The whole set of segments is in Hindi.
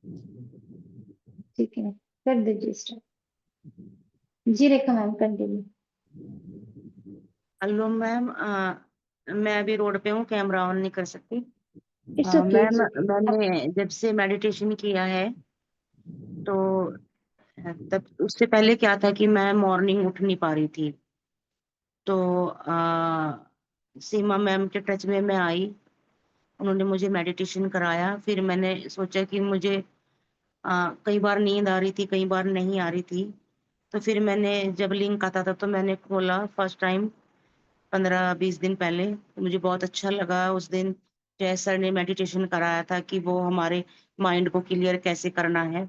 ठीक है, कर दीजिए स्टार्ट। जी रेखा मैम, कंटिन्यू। हेलो मैम, मैं अभी रोड पे हूँ, कैमरा ऑन नहीं कर सकती। It's okay, ma'am, it's okay. मैंने जब से मेडिटेशन किया है तो तब उससे पहले क्या था कि मैं मॉर्निंग उठ नहीं पा रही थी। तो सीमा मैम के टच में मैं आई। उन्होंने मुझे मेडिटेशन कराया। फिर मैंने सोचा कि मुझे कई बार नींद आ रही थी, कई बार नहीं आ रही थी। तो फिर मैंने जब लिंक आता था तो मैंने खोला फर्स्ट टाइम 15-20 दिन पहले। तो मुझे बहुत अच्छा लगा उस दिन। जय सर ने मेडिटेशन कराया था कि वो हमारे माइंड को क्लियर कैसे करना है।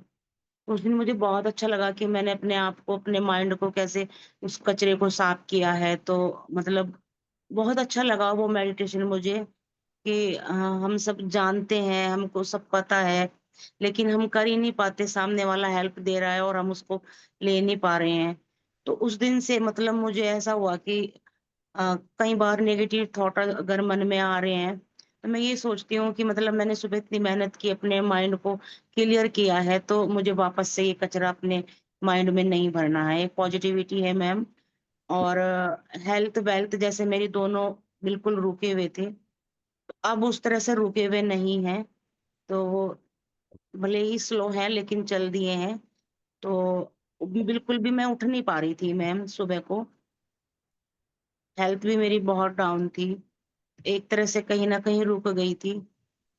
उस दिन मुझे बहुत अच्छा लगा कि मैंने अपने आप को, अपने माइंड को कैसे उस कचरे को साफ किया है। तो मतलब बहुत अच्छा लगा वो मेडिटेशन मुझे कि हम सब जानते हैं, हमको सब पता है, लेकिन हम कर ही नहीं पाते। सामने वाला हेल्प दे रहा है और हम उसको ले नहीं पा रहे हैं। तो उस दिन से मतलब मुझे ऐसा हुआ कि कई बार नेगेटिव थॉट अगर मन में आ रहे हैं तो मैं ये सोचती हूँ कि मतलब मैंने सुबह इतनी मेहनत की, अपने माइंड को क्लियर किया है, तो मुझे वापस से ये कचरा अपने माइंड में नहीं भरना है। पॉजिटिविटी है मैम। और हेल्थ वेल्थ जैसे मेरी दोनों बिल्कुल रुके हुए थे, तो अब उस तरह से रुके हुए नहीं है। तो वो भले ही स्लो है लेकिन चल दिए हैं। तो बिल्कुल भी मैं उठ नहीं पा रही थी मैम सुबह को। हेल्थ भी मेरी बहुत डाउन थी, एक तरह से कहीं ना कहीं रुक गई थी।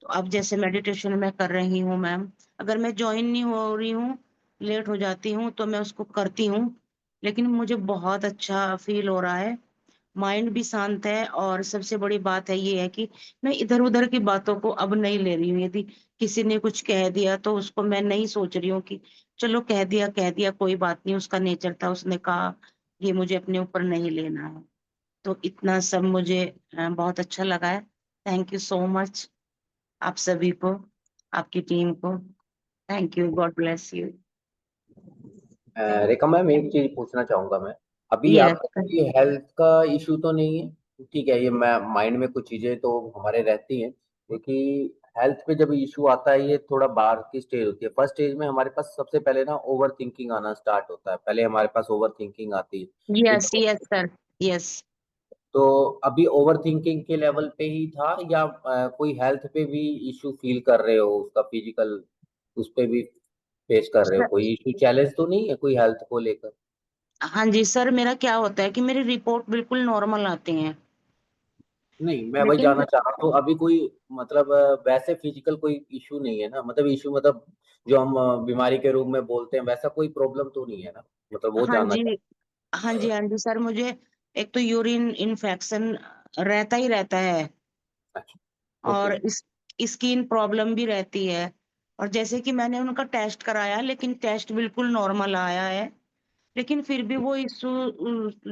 तो अब जैसे मेडिटेशन मैं कर रही हूँ मैम, अगर मैं ज्वाइन नहीं हो रही हूँ, लेट हो जाती हूँ तो मैं उसको करती हूँ, लेकिन मुझे बहुत अच्छा फील हो रहा है। माइंड भी शांत है और सबसे बड़ी बात है ये है कि मैं इधर उधर की बातों को अब नहीं ले रही हूँ। यदि किसी ने कुछ कह दिया तो उसको मैं नहीं सोच रही हूँ कि चलो कह दिया कोई बात नहीं, उसका नेचर था, उसने कहा, ये मुझे अपने ऊपर नहीं लेना है। तो इतना सब मुझे बहुत अच्छा लगा है। थैंक यू सो मच आप सभी को, आपकी टीम को। Thank you, God bless you. Thank thank you. You. Rekha ma'am, एक चीज पूछना चाहूंगा मैं। अभी यस। आपको कोई हेल्थ का इशू तो नहीं है? ठीक है, ये मैं माइंड में कुछ चीजें तो हमारे रहती हैं, क्योंकि हेल्थ पे जब इशू आता है ये थोड़ा बाहर की स्टेज होती है। फर्स्ट स्टेज में हमारे पास सबसे पहले ना ओवर थिंकिंग आना स्टार्ट होता है। पहले हमारे पास ओवर थिंकिंग आती है। ठीक यस है। Yes sir. यस। तो अभी ओवर थिंकिंग के लेवल पे ही था, या कोई हेल्थ पे भी इशू फील कर रहे हो, उसका फिजिकल उस पे भी फेस कर रहे हो? कोई इशू चैलेंज तो नहीं है कोई हेल्थ को लेकर? हाँ जी सर, मेरा क्या होता है कि मेरी रिपोर्ट बिल्कुल नॉर्मल आते हैं, नहीं, मैं वही लेकिन जानना चाह रहा हूँ। तो अभी कोई मतलब वैसे फिजिकल कोई इशू नहीं है ना? मतलब इशू मतलब जो हम बीमारी के रूप में बोलते हैं, वैसा कोई प्रॉब्लम तो नहीं है ना? मतलब वो हाँ जानना जी, चाह हाँ जी, हाँ जी सर, मुझे एक तो यूरिन इन्फेक्शन रहता ही रहता है, अच्छा। और ओके। इस स्किन प्रॉब्लम भी रहती है। और जैसे कि मैंने उनका टेस्ट कराया, लेकिन टेस्ट बिल्कुल नॉर्मल आया है, लेकिन फिर भी वो इशू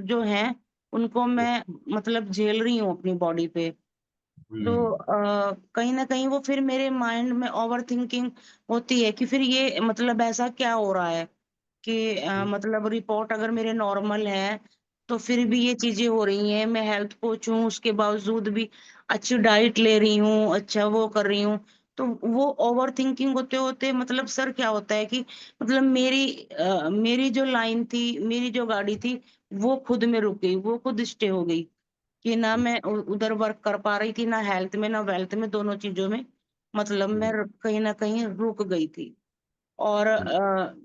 जो है उनको मैं मतलब झेल रही हूँ अपनी बॉडी पे। तो हम्म। कहीं ना कहीं वो फिर मेरे माइंड में ओवर थिंकिंग होती है कि फिर ये मतलब ऐसा क्या हो रहा है कि मतलब रिपोर्ट अगर मेरे नॉर्मल है तो फिर भी ये चीजें हो रही हैं। मैं हेल्थ कोच हूँ, उसके बावजूद भी अच्छी डाइट ले रही हूँ, अच्छा वो कर रही हूँ। तो वो ओवर थिंकिंग होते होते मतलब सर क्या होता है कि मतलब मेरी जो लाइन थी, मेरी जो गाड़ी थी, वो खुद में रुक गई, वो खुद स्टे हो गई कि ना मैं उधर वर्क कर पा रही थी, ना हेल्थ में ना वेल्थ में, दोनों चीजों में मतलब मैं कहीं ना कहीं रुक गई थी। और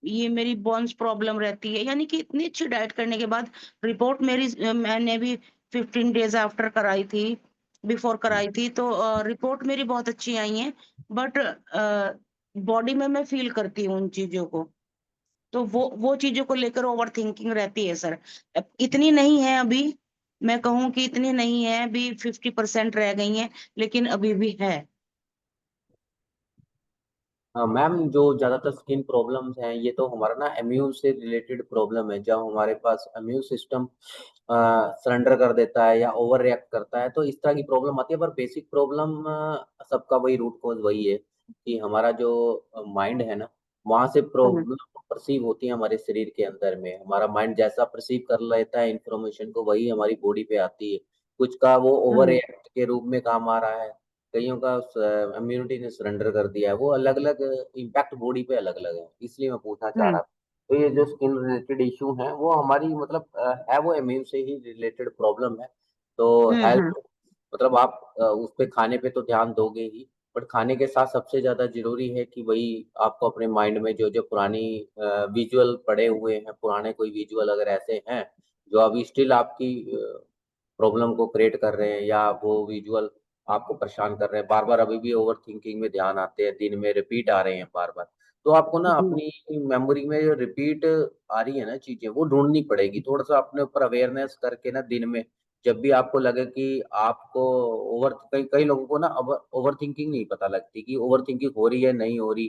ये मेरी बोन्स प्रॉब्लम रहती है, यानी कि इतनी अच्छी डाइट करने के बाद रिपोर्ट मेरी मैंने भी 15 डेज आफ्टर कराई थी, बिफोर कराई थी, तो रिपोर्ट मेरी बहुत अच्छी आई है। बट बॉडी में मैं फील करती हूँ उन चीजों को, तो वो चीजों को लेकर ओवर थिंकिंग रहती है सर। अब इतनी नहीं है अभी, मैं कहूँ कि इतनी नहीं है अभी, 50% रह गई है, लेकिन अभी भी है। हाँ मैम, जो ज्यादातर स्किन प्रॉब्लम्स हैं ये तो हमारा ना इम्यून से रिलेटेड प्रॉब्लम है। जब हमारे पास इम्यून सिस्टम सरेंडर कर देता है या ओवर रिएक्ट करता है तो इस तरह की प्रॉब्लम आती है। पर बेसिक प्रॉब्लम सबका वही रूट कॉज वही है कि हमारा जो माइंड है ना, वहां से हम्म। प्रॉब्लम परसीव होती है हमारे शरीर के अंदर में। हमारा माइंड जैसा परसीव कर लेता है इंफॉर्मेशन को, वही हमारी बॉडी पे आती है। कुछ का वो ओवर हम्म। रिएक्ट के रूप में काम आ रहा है, कईयों का इम्यूनिटी ने सरेंडर कर दिया है, वो अलग अलग इम्पैक्ट बॉडी पे अलग अलग है, इसलिए मैं पूछना चाह रहा था। तो ये जो स्किन रिलेटेड इशू है वो हमारी मतलब है वो इम्यून से ही रिलेटेड प्रॉब्लम है। तो हम्म। हेल्थ मतलब आप उस पे खाने पे तो ध्यान दोगे ही, बट खाने के साथ सबसे ज्यादा जरूरी है कि वही आपको अपने माइंड में जो जो पुरानी विजुअल पड़े हुए हैं, पुराने कोई विजुअल अगर ऐसे हैं जो अभी स्टिल आपकी प्रॉब्लम को क्रिएट कर रहे हैं, या वो विजुअल आपको परेशान कर रहे हैं, बार बार अभी भी ओवर थिंकिंग में ध्यान आते हैं, दिन में रिपीट आ रहे हैं बार बार, तो आपको ना जी। अपनी मेमोरी में जो रिपीट आ रही है ना चीजें, वो ढूंढनी पड़ेगी। थोड़ा सा अपने ऊपर अवेयरनेस करके ना दिन में जब भी आपको लगे कि आपको ओवर, कई कई लोगों को ना अब ओवर थिंकिंग नहीं पता लगती कि ओवर थिंकिंग हो रही है नहीं हो रही,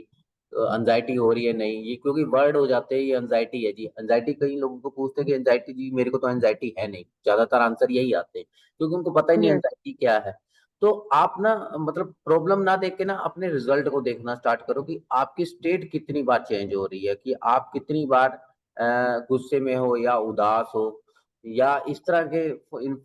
एंजाइटी हो रही है नहीं, ये क्योंकि वर्ड हो जाते हैं ये एंजाइटी है जी, एंजाइटी कई लोगों को पूछते हैं कि एंजाइटी जी मेरे को तो एंजाइटी है नहीं, ज्यादातर आंसर यही आते हैं क्योंकि उनको पता ही नहीं यस। एंजाइटी क्या है। तो आप ना मतलब प्रॉब्लम ना देख के ना अपने रिजल्ट को देखना स्टार्ट करो कि आपकी स्टेट कितनी बार चेंज हो रही है, कि आप कितनी बार गुस्से में हो या उदास हो, या इस तरह के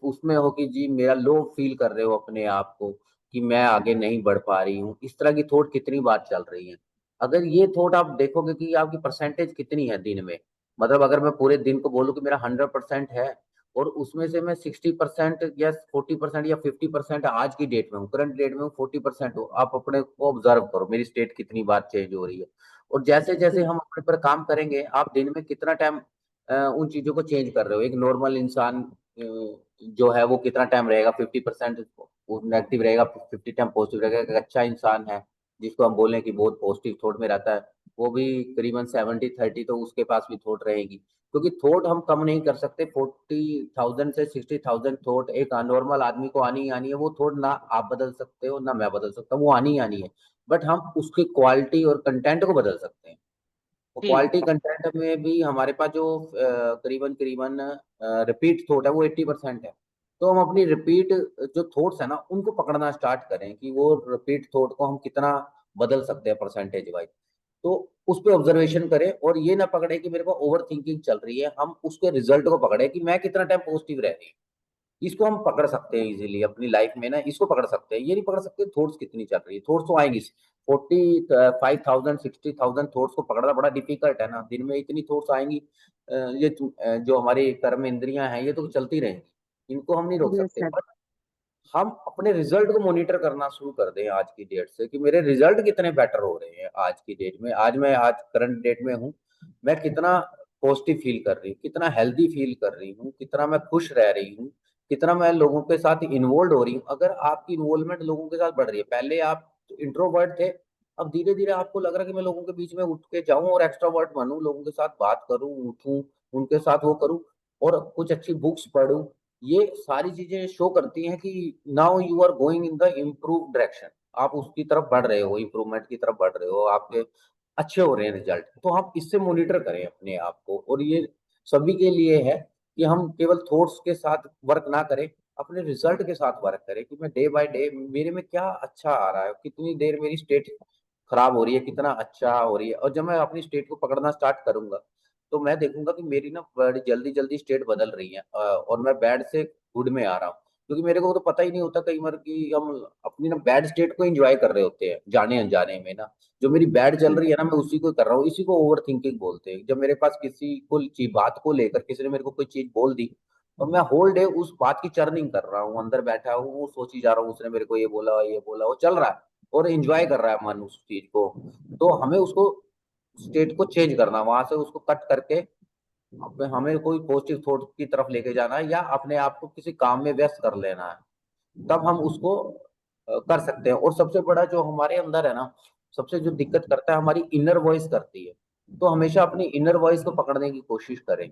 उसमें हो कि जी मेरा लो फील कर रहे हो अपने आप को कि मैं आगे नहीं बढ़ पा रही हूँ, इस तरह की थॉट कितनी बार चल रही है। अगर ये थॉट आप देखोगे कि आपकी परसेंटेज कितनी है दिन में, मतलब अगर मैं पूरे दिन को बोलूँ कि मेरा 100% है और उसमें से मैं 60% या 40% या 50% आज की डेट में हूँ, करंट डेट में हूँ, 40% हूँ, आप अपने को ऑब्जर्व करो मेरी स्टेट कितनी बार चेंज हो रही है। और जैसे जैसे जी। हम अपने पर काम करेंगे, आप दिन में कितना टाइम उन चीजों को चेंज कर रहे हो। एक नॉर्मल इंसान जो है वो कितना टाइम रहेगा, 50% नेगेटिव रहेगा, 50 टाइम पॉजिटिव रहेगा। एक अच्छा इंसान है जिसको हम बोलें कि बहुत पॉजिटिव थॉट में रहता है, वो भी करीबन 70-30, तो उसके पास भी थॉट रहेगी, क्योंकि थॉट हम कम नहीं कर सकते। 40,000 से 60,000 थॉट एक नॉर्मल आदमी को आनी ही आनी है। वो थॉट ना आप बदल सकते हो ना मैं बदल सकता हूँ, वो आनी ही आनी है, बट हम उसकी क्वालिटी और कंटेंट को बदल सकते हैं। और जी। क्वालिटी कंटेंट में भी हमारे पास जो करीबन करीबन रिपीट थॉट है वो 80% है। तो हम अपनी रिपीट जो थॉट्स है ना उनको पकड़ना स्टार्ट करें कि वो रिपीट थॉट को हम कितना बदल सकते हैं परसेंटेज वाइज। तो उस पे ऑब्जर्वेशन करें और ये ना पकड़े कि मेरे को ओवर थिंकिंग चल रही है, हम उसके रिजल्ट को पकड़े कि मैं कितना टाइम पॉजिटिव रह रही हूँ। इसको हम पकड़ सकते हैं इजीली अपनी लाइफ में ना, इसको पकड़ सकते हैं। ये नहीं पकड़ सकते थॉट्स कितनी चल रही है, थॉट्स तो आएंगी। 45,000 60,000 थॉट्स को पकड़ना बड़ा डिफिकल्ट है ना, दिन में इतनी थॉट्स आएंगी। जो हमारी कर्म इंद्रियां हैं ये तो चलती रहेंगी, इनको हम नहीं रोक यस सकते, सर। बट हम अपने रिजल्ट को मॉनिटर करना शुरू कर दें आज की डेट से कि मेरे रिजल्ट कितने बेटर हो रहे हैं आज की डेट में। आज करंट डेट में हूँ, मैं कितना पॉजिटिव फील कर रही हूँ, कितना हेल्दी फील कर रही हूँ, कितना मैं खुश रह रही हूँ, कितना मैं लोगों के साथ इन्वॉल्व हो रही हूँ। अगर आपकी इन्वॉल्वमेंट लोगों के साथ बढ़ रही है, पहले आप इंट्रोवर्ट थे, अब धीरे धीरे आपको लग रहा है कि मैं लोगों के बीच में उठ के जाऊं और एक्स्ट्रावर्ट बनूं, लोगों के साथ बात करूं, उठूं, उनके साथ वो करूं और कुछ अच्छी बुक्स पढूं। ये सारी चीजें शो करती हैं कि now you are going in the improve direction, आप उसकी तरफ बढ़ रहे हो, इम्प्रूवमेंट की तरफ बढ़ रहे हो, आपके अच्छे हो रहे हैं रिजल्ट। तो हम इससे मॉनिटर करें अपने आप को, और ये सभी के लिए है कि हम केवल थॉट्स के साथ वर्क ना करें, अपने रिजल्ट के साथ वर्क करें कि मैं डे बाय डे मेरे में क्या अच्छा आ रहा है, कितनी देर मेरी स्टेट खराब हो रही है, कितना अच्छा हो रही है। और जब मैं अपनी स्टेट को पकड़ना स्टार्ट करूंगा तो मैं देखूंगा कि मेरी ना बड़ी जल्दी जल्दी स्टेट बदल रही है, और मैं बैड से गुड में आ रहा हूँ। क्योंकि मेरे को तो पता ही नहीं होता कई बार कि हम अपनी ना बैड स्टेट को एंजॉय कर रहे होते हैं जाने अनजाने में ना। जो मेरी बैड चल रही है ना मैं उसी को कर रहा हूँ, इसी को ओवर थिंकिंग बोलते हैं। जब मेरे पास किसी को चीज बात को लेकर किसी ने मेरे को कोई चीज बोल दी और मैं होल डे उस बात की चर्निंग कर रहा हूँ, अंदर बैठा हूँ वो सोची जा रहा हूँ, उसने मेरे को ये बोला, वो चल रहा है और एंजॉय कर रहा है मन उस चीज को। तो हमें उसको स्टेट को चेंज करना, वहां से उसको कट करके अब हमें कोई पॉजिटिव थॉट की तरफ लेके जाना है या अपने आप को किसी काम में व्यस्त कर लेना है, तब हम उसको कर सकते हैं। और सबसे बड़ा जो हमारे अंदर है ना, सबसे जो दिक्कत करता है हमारी इनर वॉइस करती है। तो हमेशा अपनी इनर वॉइस को पकड़ने की कोशिश करें।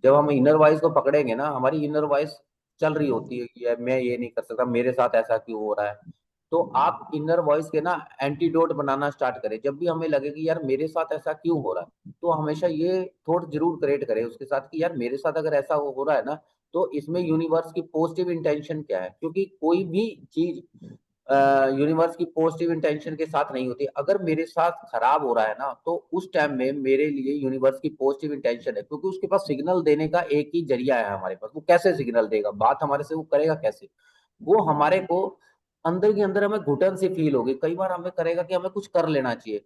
जब हम इनर वॉइस को पकड़ेंगे ना, हमारी इनर वॉइस चल रही होती है कि यार मैं ये नहीं कर सकता, मेरे साथ ऐसा क्यों हो रहा है। तो आप इनर वॉइस के ना एंटीडोट बनाना स्टार्ट करें। जब भी हमें लगे कि यार मेरे साथ ऐसा क्यों हो रहा है, तो हमेशा ये थॉट जरूर क्रिएट करें उसके साथ कि यार मेरे साथ अगर ऐसा हो रहा है ना, तो इसमें यूनिवर्स की पॉजिटिव इंटेंशन क्या है। क्योंकि कोई भी चीज यूनिवर्स की पॉजिटिव इंटेंशन के साथ नहीं होती। अगर मेरे साथ खराब हो रहा है ना, तो उस टाइम में मेरे लिए यूनिवर्स की पॉजिटिव इंटेंशन है, क्योंकि उसके पास सिग्नल देने का एक ही जरिया है हमारे पास। वो कैसे सिग्नल देगा, बात हमारे से वो करेगा कैसे, वो हमारे को अंदर के अंदर हमें घुटन सी फील होगी, कई बार हमें करेगा कि हमें कुछ कर लेना चाहिए।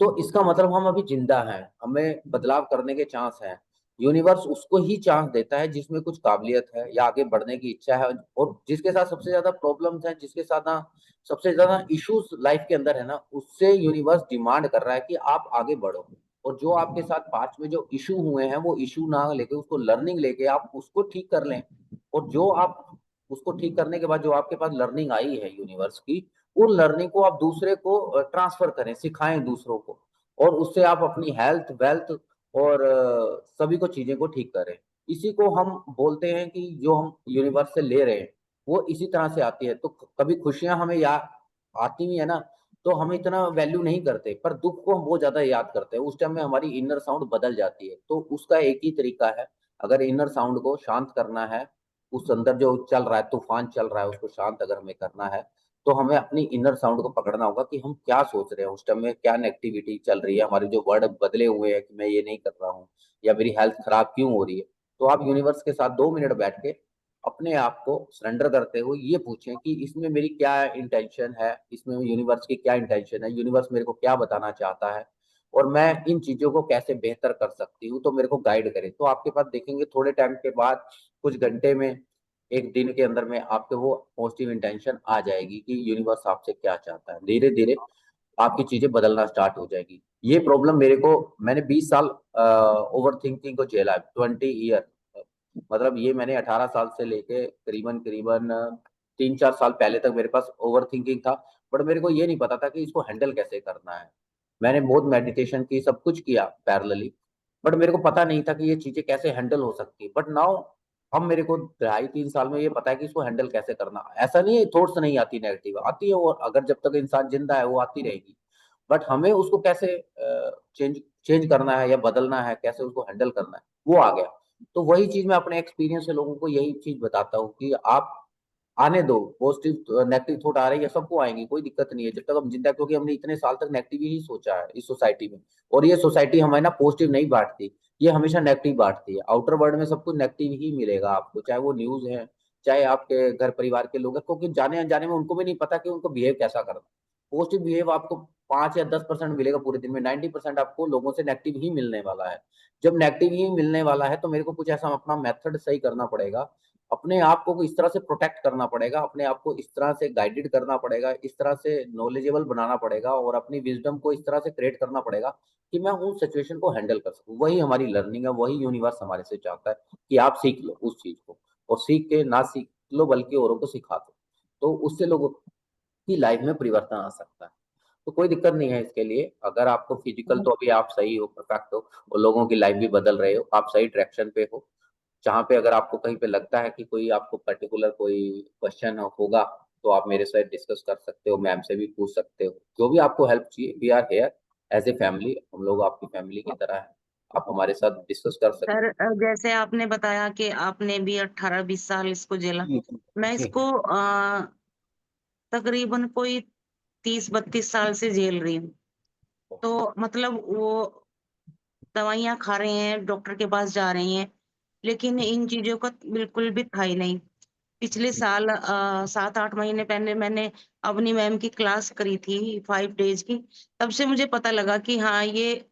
तो इसका मतलब हम अभी जिंदा हैं, हमें बदलाव करने के चांस हैं। यूनिवर्स उसको ही चांस देता है जिसमें कुछ काबिलियत है या आगे बढ़ने की इच्छा है, और जिसके साथ सबसे ज्यादा प्रॉब्लम्स हैं, जिसके साथ ना सबसे ज्यादा इश्यूज लाइफ के अंदर है ना, उससे यूनिवर्स डिमांड कर रहा है कि आप आगे बढ़ो। और जो आपके साथ पास्ट में जो इशू हुए हैं, वो इशू ना लेके उसको लर्निंग लेके आप उसको ठीक कर लें। और जो आप उसको ठीक करने के बाद जो आपके पास लर्निंग आई है यूनिवर्स की, उन लर्निंग को आप दूसरे को ट्रांसफर करें, सिखाएं दूसरों को। और उससे आप अपनी हेल्थ वेल्थ और सभी को चीजें को ठीक करें। इसी को हम बोलते हैं कि जो हम यूनिवर्स से ले रहे हैं वो इसी तरह से आती है। तो कभी खुशियां हमें याद आती भी है ना, तो हम इतना वैल्यू नहीं करते, पर दुख को हम बहुत ज्यादा याद करते हैं। उस टाइम में हमारी इनर साउंड बदल जाती है। तो उसका एक ही तरीका है, अगर इनर साउंड को शांत करना है, उस अंदर जो चल रहा है तूफान चल रहा है उसको शांत अगर हमें करना है, तो हमें अपनी इनर साउंड को पकड़ना होगा कि हम क्या सोच रहे हैं, उस टाइम में क्या नेगेटिविटी चल रही है, हमारे जो वर्ड बदले हुए हैं कि मैं ये नहीं कर रहा हूँ, या मेरी हेल्थ खराब क्यों हो रही है। तो आप यूनिवर्स के साथ 2 मिनट बैठ के अपने आप को सरेंडर करते हुए ये पूछें कि इसमें मेरी क्या इंटेंशन है, इसमें यूनिवर्स की क्या इंटेंशन है, यूनिवर्स मेरे को क्या बताना चाहता है, और मैं इन चीजों को कैसे बेहतर कर सकती हूँ, तो मेरे को गाइड करें। तो आपके पास देखेंगे थोड़े टाइम के बाद, कुछ घंटे में, एक दिन के अंदर में आपके वो पॉजिटिव इंटेंशन आ जाएगी कि यूनिवर्स आपसे क्या चाहता है। धीरे धीरे आपकी चीजें बदलना स्टार्ट हो जाएगी। ये प्रॉब्लम मेरे को, मैंने 20 साल ओवर थिंकिंग को झेला है, 20 ईयर। मतलब ये मैंने 18 साल से लेके करीबन करीबन 3-4 साल पहले तक मेरे पास ओवर थिंकिंग था। बट मेरे को ये नहीं पता था कि इसको हैंडल कैसे करना है। मैंने बहुत मेडिटेशन की, सब कुछ किया पैरेलली, बट मेरे को पता नहीं था कि ये चीजें कैसे हैंडल हो सकती है। बट नाउ अब मेरे को 2.5-3 साल में ये पता है कि इसको हैंडल कैसे करना। ऐसा नहीं है थॉट्स नहीं आती, नेगेटिव आती है, और अगर जब तक इंसान जिंदा है वो आती रहेगी। बट हमें उसको कैसे चेंज चेंज करना है या बदलना है, कैसे उसको हैंडल करना है, वो आ गया। तो वही चीज मैं अपने एक्सपीरियंस से लोगों को यही चीज बताता हूँ कि आप आने दो। पॉजिटिव नेगेटिव थॉट आ रही है, सबको आएंगी, कोई दिक्कत नहीं है जब तक हम जिंदा हैं, क्योंकि हमने इतने साल तक नेगेटिव ही सोचा है इस सोसाइटी में। और ये सोसाइटी हमें ना पॉजिटिव नहीं बांटती, ये हमेशा नेगेटिव बांटती है। आउटर वर्ल्ड में सब कुछ नेगेटिव ही मिलेगा आपको, चाहे वो न्यूज है, चाहे आपके घर परिवार के लोग हैं, क्योंकि जाने अनजाने में उनको भी नहीं पता कि उनको बिहेव कैसा करना। पॉजिटिव बिहेव आपको 5 या 10% मिलेगा पूरे दिन में, 90% आपको लोगों से नेगेटिव ही मिलने वाला है। जब नेगेटिव ही मिलने वाला है तो मेरे को कुछ ऐसा अपना मेथड सही करना पड़ेगा, अपने आप को इस तरह से प्रोटेक्ट करना पड़ेगा, अपने आप को इस तरह से गाइडेड करना पड़ेगा, इस तरह से नॉलेजेबल बनाना पड़ेगा, और अपनी विजडम को इस तरह से क्रिएट करना पड़ेगा कि मैं उस सिचुएशन को हैंडल कर सकूं। वही हमारी लर्निंग है, वही यूनिवर्स हमारे से चाहता है कि आप सीख लो उस चीज को, और सीख के ना सीख लो बल्कि औरों को सिखा दो। तो उससे लोगों की लाइफ में परिवर्तन आ सकता है। तो कोई दिक्कत नहीं है इसके लिए। अगर आपको फिजिकल तो अभी आप सही हो, परफेक्ट हो, और लोगों की लाइफ भी बदल रहे हो, आप सही डायरेक्शन पे हो। जहाँ पे अगर आपको कहीं पे लगता है कि कोई आपको पर्टिकुलर कोई क्वेश्चन होगा, तो आप मेरे साथ डिस्कस कर सकते हो, मैम से भी पूछ सकते हो, जो भी आपको हेल्प चाहिए। We are here as a family, हम लोग आपकी फैमिली की तरह हैं। आप हमारे साथ डिस्कस कर सकते सर जैसे आपने बताया कि आपने भी 18-20 साल इसको झेला, हैं। मैं जी इसको तकरीबन कोई 30-32 साल से झेल रही हूँ। तो मतलब वो दवाइयाँ खा रहे हैं, डॉक्टर के पास जा रही हैं, लेकिन इन चीज़ों का बिल्कुल भी था ही नहीं। पिछले साल 7-8 महीने पहले मैंने अवनी मैम की क्लास करी थी 5 डेज़ की, तब से मुझे पता लगा कि हाँ, ये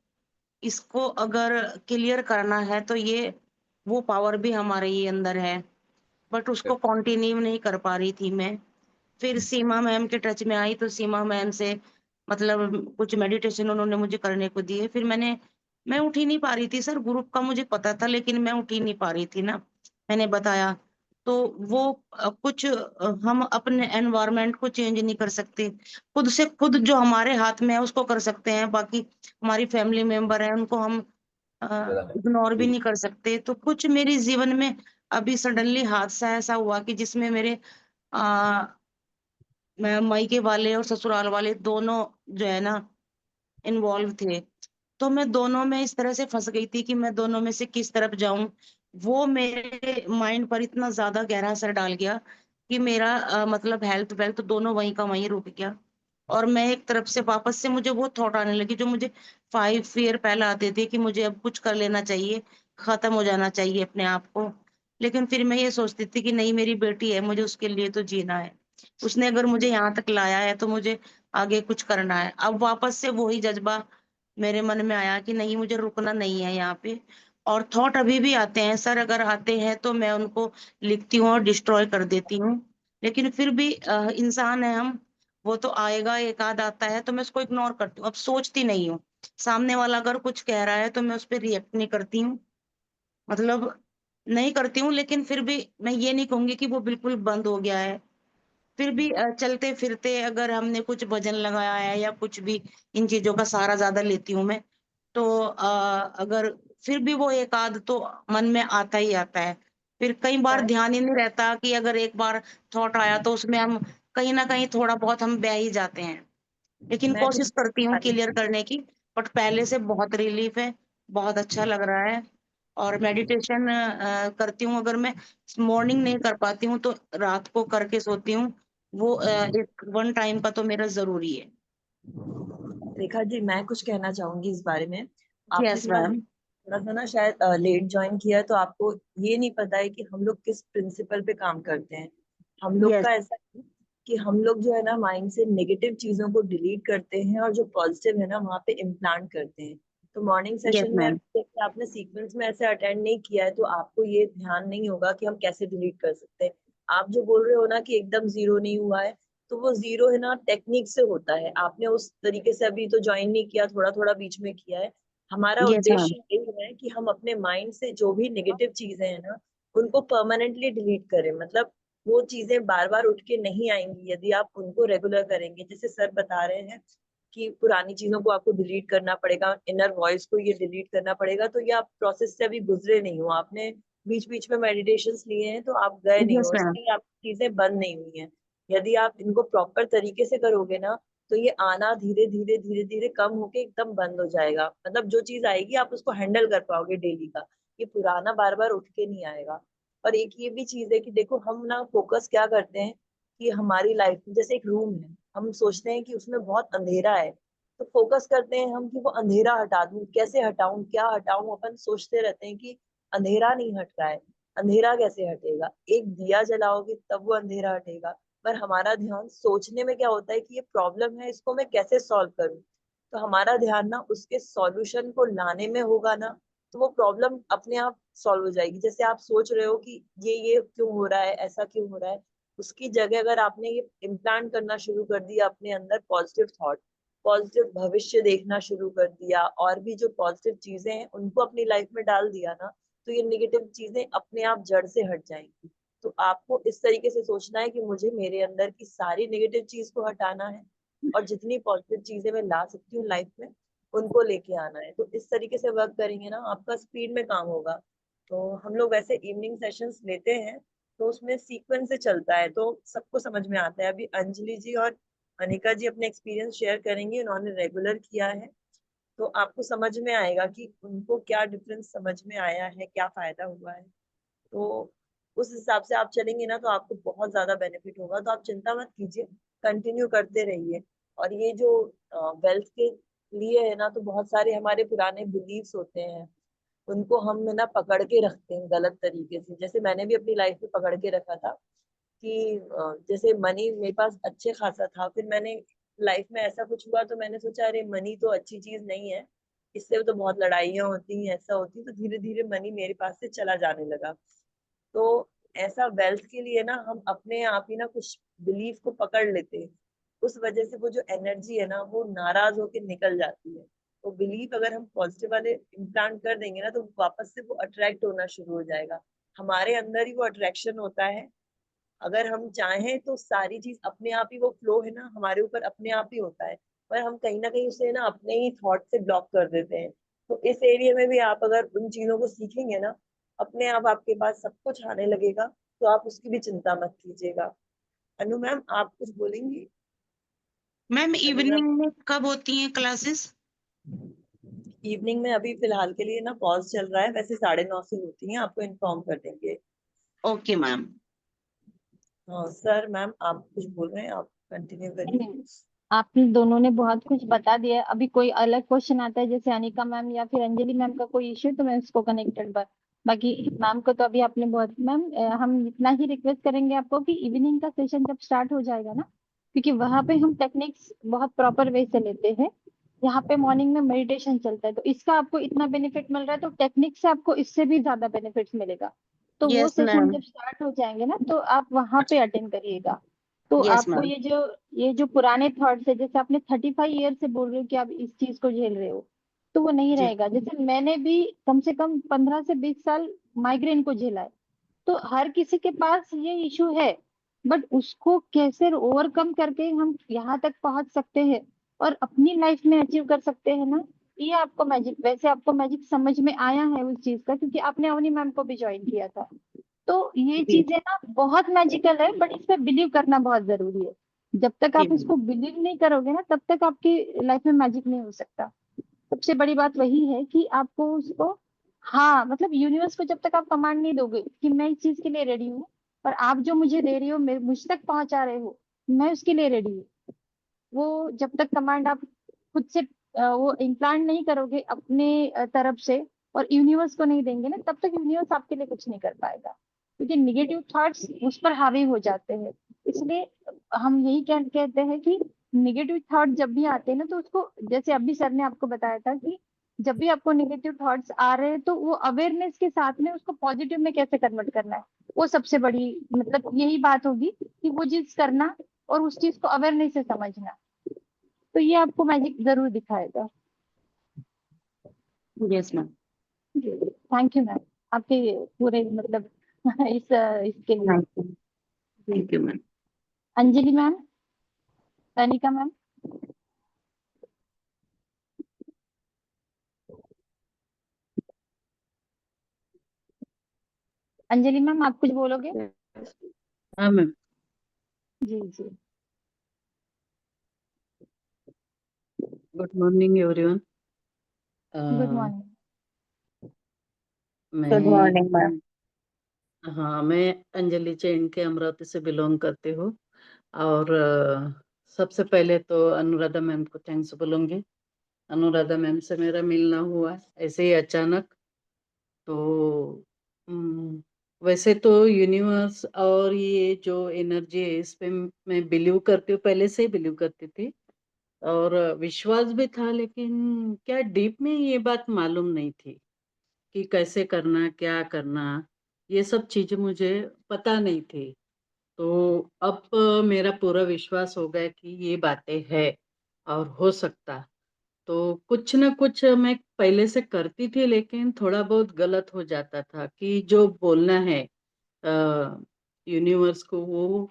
इसको अगर क्लियर करना है तो ये वो पावर भी हमारे ही अंदर है, बट उसको कंटिन्यू नहीं कर पा रही थी मैं। फिर सीमा मैम के टच में आई तो सीमा मैम से मतलब कुछ मेडिटेशन उन्होंने मुझे करने को दिए। फिर मैं उठ ही नहीं पा रही थी सर, ग्रुप का मुझे पता था लेकिन मैं उठ ही नहीं पा रही थी ना, मैंने बताया। तो वो हम अपने एनवायरनमेंट को चेंज नहीं कर सकते। खुद से खुद जो हमारे हाथ में है उसको कर सकते हैं, बाकी हमारी फैमिली मेंबर हैं उनको हम इग्नोर भी जी नहीं कर सकते। तो कुछ मेरे जीवन में अभी सडनली हादसा ऐसा हुआ कि जिसमें मेरे अ, मैं मायके वाले और ससुराल वाले दोनों जो है ना इन्वॉल्व थे। तो मैं दोनों में इस तरह से फँस गई थी कि मैं दोनों में से किस तरफ जाऊँ। वो मेरे माइंड पर इतना ज़्यादा गहरा असर डाल गया कि मेरा मतलब हेल्थ वेल्थ दोनों वहीं का वहीं रुक गया। और मैं एक तरफ से वापस से मुझे वो थॉट आने लगी जो मुझे 5 ईयर पहले आते थे कि मुझे अब कुछ कर लेना चाहिए, खत्म हो जाना चाहिए अपने आप को। लेकिन फिर मैं ये सोचती थी कि नहीं, मेरी बेटी है, मुझे उसके लिए तो जीना है। उसने अगर मुझे यहाँ तक लाया है तो मुझे आगे कुछ करना है। अब वापस से वही जज्बा मेरे मन में आया कि नहीं, मुझे रुकना नहीं है यहाँ पे। और थॉट अभी भी आते हैं सर, अगर आते हैं तो मैं उनको लिखती हूँ और डिस्ट्रॉय कर देती हूँ। लेकिन फिर भी इंसान है हम, वो तो आएगा, एक आध आता है तो मैं उसको इग्नोर करती हूँ। अब सोचती नहीं हूँ, सामने वाला अगर कुछ कह रहा है तो मैं उस पर रिएक्ट नहीं करती हूँ, मतलब नहीं करती हूँ। लेकिन फिर भी मैं ये नहीं कहूंगी कि वो बिल्कुल बंद हो गया है। फिर भी चलते फिरते अगर हमने कुछ भजन लगाया है या कुछ भी, इन चीजों का सहारा ज्यादा लेती हूँ मैं। तो अगर फिर भी वो एक आध तो मन में आता ही आता है। फिर कई बार ध्यान ही नहीं रहता कि अगर एक बार थॉट आया तो उसमें हम कहीं ना कहीं थोड़ा बहुत हम बह ही जाते हैं। लेकिन मैं कोशिश करती हूँ कुछ क्लियर करने की। बट पहले से बहुत रिलीफ है, बहुत अच्छा लग रहा है। और मेडिटेशन करती हूँ, अगर मैं मॉर्निंग नहीं कर पाती हूँ तो रात को करके सोती हूँ। वो एक वन टाइम का तो मेरा जरूरी है। रेखा जी, मैं कुछ कहना चाहूंगी इस बारे में। आपने यस मैम। थोड़ा सा ना शायद लेट ज्वाइन किया है, तो आपको ये नहीं पता है कि हम लोग किस प्रिंसिपल पे काम करते हैं। हम लोग यस का ऐसा है कि हम लोग जो है ना माइंड से नेगेटिव चीजों को डिलीट करते हैं और जो पॉजिटिव है ना वहाँ पे इम्प्लांट करते हैं। तो मॉर्निंग यस सेशन में मैम। अगर आपने सीक्वेंस में ऐसे अटेंड नहीं किया है तो आपको ये ध्यान नहीं होगा कि हम कैसे डिलीट कर सकते हैं। आप जो बोल रहे हो ना कि एकदम जीरो नहीं हुआ है, तो वो जीरो है ना टेक्निक से होता है। आपने उस तरीके से अभी तो ज्वाइन नहीं किया, थोड़ा थोड़ा बीच में किया है। हमारा यस मैम। उद्देश्य यही है कि हम अपने माइंड से जो भी नेगेटिव चीजें हैं ना उनको परमानेंटली डिलीट करें। मतलब वो चीजें बार बार उठ के नहीं आएंगी यदि आप उनको रेगुलर करेंगे। जैसे सर बता रहे हैं कि पुरानी चीजों को आपको डिलीट करना पड़ेगा, इनर वॉइस को ये डिलीट करना पड़ेगा, तो ये आप प्रोसेस से अभी गुजरे नहीं हो। आपने बीच बीच में मेडिटेशंस लिए हैं तो आप गए नहीं यस हो, मैम। इसलिए आप चीजें बंद नहीं हुई हैं। यदि आप इनको प्रॉपर तरीके से करोगे ना तो ये आना धीरे धीरे धीरे धीरे कम होके एकदम बंद हो जाएगा। मतलब जो चीज आएगी आप उसको हैंडल कर पाओगे डेली का। ये पुराना बार बार उठ के नहीं आएगा। और एक ये भी चीज है कि देखो हम ना फोकस क्या करते हैं कि हमारी लाइफ में जैसे एक रूम है, हम सोचते हैं कि उसमें बहुत अंधेरा है, तो फोकस करते हैं हम कि वो अंधेरा हटा दूं, कैसे हटाऊं, क्या हटाऊं। अपन सोचते रहते हैं कि अंधेरा नहीं हट रहा है, अंधेरा कैसे हटेगा, एक दिया जलाओगे तब वो अंधेरा हटेगा। पर हमारा ध्यान सोचने में क्या होता है कि ये प्रॉब्लम है, इसको मैं कैसे सॉल्व करूं। तो हमारा ध्यान ना उसके सॉल्यूशन को लाने में होगा ना, तो वो प्रॉब्लम अपने आप सॉल्व हो जाएगी। जैसे आप सोच रहे हो कि ये क्यों हो रहा है, ऐसा क्यों हो रहा है, उसकी जगह अगर आपने ये इम्प्लांट करना शुरू कर दिया अपने अंदर पॉजिटिव थॉट, पॉजिटिव भविष्य देखना शुरू कर दिया, और भी जो पॉजिटिव चीजें हैं उनको अपनी लाइफ में डाल दिया ना, तो ये निगेटिव चीजें अपने आप जड़ से हट जाएंगी। तो आपको इस तरीके से सोचना है कि मुझे मेरे अंदर की सारी नेगेटिव चीज को हटाना है और जितनी पॉजिटिव चीजें मैं ला सकती हूँ लाइफ में उनको लेके आना है। तो इस तरीके से वर्क करेंगे ना आपका स्पीड में काम होगा। तो हम लोग वैसे इवनिंग सेशंस लेते हैं, तो उसमें सीक्वेंस से चलता है तो सबको समझ में आता है। अभी अंजलि जी और अनिका जी अपने एक्सपीरियंस शेयर करेंगे, उन्होंने रेगुलर किया है, तो आपको समझ में आएगा कि उनको क्या डिफरेंस समझ में आया है, क्या फायदा हुआ है। तो उस हिसाब से आप चलेंगे ना तो आपको बहुत ज्यादा बेनिफिट होगा। तो आप चिंता मत कीजिए, कंटिन्यू करते रहिए। और ये जो वेल्थ के लिए है ना, तो बहुत सारे हमारे पुराने बिलीव्स होते हैं, उनको हम है ना पकड़ के रखते हैं गलत तरीके से। जैसे मैंने भी अपनी लाइफ में पकड़ के रखा था कि जैसे मनी मेरे पास अच्छे खासा था, फिर मैंने लाइफ में ऐसा कुछ हुआ तो मैंने सोचा अरे मनी तो अच्छी चीज नहीं है, इससे तो बहुत लड़ाइयाँ होती हैं, ऐसा होती। तो धीरे धीरे मनी मेरे पास से चला जाने लगा। तो ऐसा वेल्थ के लिए ना हम अपने आप ही ना कुछ बिलीफ को पकड़ लेते हैं, उस वजह से वो जो एनर्जी है ना वो नाराज होके निकल जाती है। तो बिलीफ अगर हम पॉजिटिव वाले इम्प्लांट कर देंगे ना तो वापस से वो अट्रैक्ट होना शुरू हो जाएगा। हमारे अंदर ही वो अट्रैक्शन होता है। अगर हम चाहें तो सारी चीज अपने आप ही, वो फ्लो है ना हमारे ऊपर अपने आप ही होता है। पर हम कहीं ना कहीं उसे ना अपने ही थॉट से ब्लॉक कर देते हैं। तो इस एरिया में भी आप अगर उन चीजों को सीखेंगे ना, अपने आप आपके पास सब कुछ आने लगेगा। तो आप उसकी भी चिंता मत कीजिएगा। अनु मैम आप कुछ बोलेंगी? मैम अनु मैम, इवनिंग में कब होती हैं क्लासेस? इवनिंग में अभी फिलहाल के लिए ना पॉज चल रहा है, वैसे 9:30 से होती है, आपको इन्फॉर्म कर देंगे। Okay ma'am. हाँ सर, मैम आप कुछ बोल रहे हैं, आप कंटिन्यू करिए। नहीं, आप दोनों ने बहुत कुछ बता दिया है। अभी कोई अलग क्वेश्चन आता है जैसे अनिका मैम या फिर अंजलि मैम का कोई इश्यू, तो मैं उसको कनेक्टेड बाकी मैम को तो अभी आपने बहुत, मैम हम इतना ही रिक्वेस्ट करेंगे आपको कि इवनिंग का सेशन जब स्टार्ट हो जाएगा ना, क्योंकि वहां पे हम टेक्निक्स बहुत प्रॉपर वे से लेते हैं। यहाँ पे मॉर्निंग में मेडिटेशन चलता है, तो इसका आपको इतना बेनिफिट मिल रहा है, तो टेक्निक से आपको इससे भी ज्यादा बेनिफिट्स मिलेगा। तो वो यस सेशन मैम। जब स्टार्ट हो जाएंगे ना, तो आप वहां पे अटेंड करिएगा। तो यस आपको मैम। ये जो पुराने थॉट्स है, जैसे आपने 35 ईयर से बोल रहे हो कि आप इस चीज को झेल रहे हो, तो वो नहीं जी रहेगा। जैसे मैंने भी कम से कम 15 से 20 साल माइग्रेन को झेला है। तो हर किसी के पास ये इशू है, बट उसको कैसे ओवरकम करके हम यहाँ तक पहुंच सकते हैं और अपनी लाइफ में अचीव कर सकते हैं ना, ये आपको मैजिक, वैसे आपको मैजिक समझ में आया है उस चीज का, क्योंकि आपने अवनी मैम को भी ज्वाइन किया था। तो ये जी चीजें ना बहुत मैजिकल है, बट इस पे बिलीव करना बहुत जरूरी है। जब तक जी आप इसको बिलीव नहीं करोगे ना, तब तक आपकी लाइफ में मैजिक नहीं हो सकता। सबसे बड़ी बात वही है कि आपको उसको, हाँ मतलब यूनिवर्स को जब तक आप कमांड नहीं दोगे कि मैं इस चीज के लिए रेडी हूँ, और आप जो मुझे दे रही हो, मुझ तक पहुंचा रहे हो, मैं उसके लिए रेडी हूँ, वो जब तक कमांड आप खुद से वो इम्प्लांट नहीं करोगे अपने तरफ से, और यूनिवर्स को नहीं देंगे ना, तब तक यूनिवर्स आपके लिए कुछ नहीं कर पाएगा, क्योंकि निगेटिव थॉट्स उस पर हावी हो जाते हैं। इसलिए हम यही कहते हैं कि निगेटिव थॉट जब भी आते हैं ना, तो उसको, जैसे अभी सर ने आपको बताया था कि जब भी आपको निगेटिव थॉट्स आ रहे हैं, तो वो अवेयरनेस के साथ में उसको पॉजिटिव में कैसे कन्वर्ट करना है, वो सबसे बड़ी मतलब यही बात होगी कि वो चीज करना और उस चीज को अवेयरनेस से समझना। तो ये आपको मैजिक जरूर दिखाएगा। Yes ma'am. Thank you ma'am, आपके पूरे मतलब इसके लिए। Thank you ma'am. Anjali ma'am, Tanika ma'am. Anjali ma'am, आप कुछ बोलोगे? हाँ मैम। जी जी। Good morning everyone. Good morning. Good morning मैं मैम। हाँ, मैं अंजलि जैन के अमरावती से बिलोंग करती हूँ। और सबसे पहले तो अनुराधा मैम को थैंक्स बोलूँगी। अनुराधा मैम से मेरा मिलना हुआ ऐसे ही अचानक। तो वैसे तो यूनिवर्स और ये जो एनर्जी है इस पे मैं बिलीव करती हूँ, पहले से ही बिलीव करती थी और विश्वास भी था, लेकिन क्या डीप में ये बात मालूम नहीं थी कि कैसे करना, क्या करना, ये सब चीजें मुझे पता नहीं थी। तो अब मेरा पूरा विश्वास हो गया कि ये बातें है और हो सकता। तो कुछ न कुछ मैं पहले से करती थी, लेकिन थोड़ा बहुत गलत हो जाता था कि जो बोलना है यूनिवर्स को, वो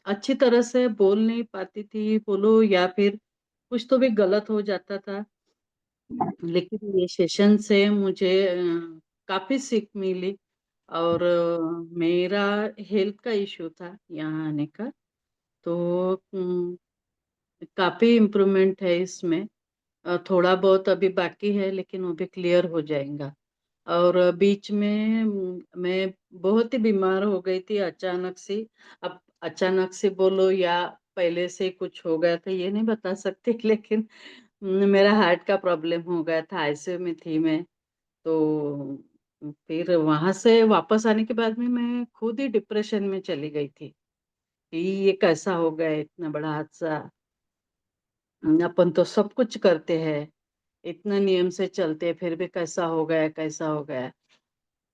अच्छी तरह से बोल नहीं पाती थी, बोलो या फिर कुछ तो भी गलत हो जाता था। लेकिन ये सेशन से मुझे काफी सीख मिली। और मेरा हेल्थ का इशू था यहाँ आने का। तो काफी इम्प्रूवमेंट है इसमें। थोड़ा बहुत अभी बाकी है, लेकिन वो भी क्लियर हो जाएगा। और बीच में मैं बहुत ही बीमार हो गई थी अचानक से। अब अचानक से बोलो या पहले से कुछ हो गया था ये नहीं बता सकती लेकिन मेरा हार्ट का प्रॉब्लम हो गया था, आईसीयू में थी मैं। तो फिर वहां से वापस आने के बाद में मैं खुद ही डिप्रेशन में चली गई थी कि ये कैसा हो गया, इतना बड़ा हादसा। अपन तो सब कुछ करते हैं, इतना नियम से चलते हैं, फिर भी कैसा हो गया, कैसा हो गया।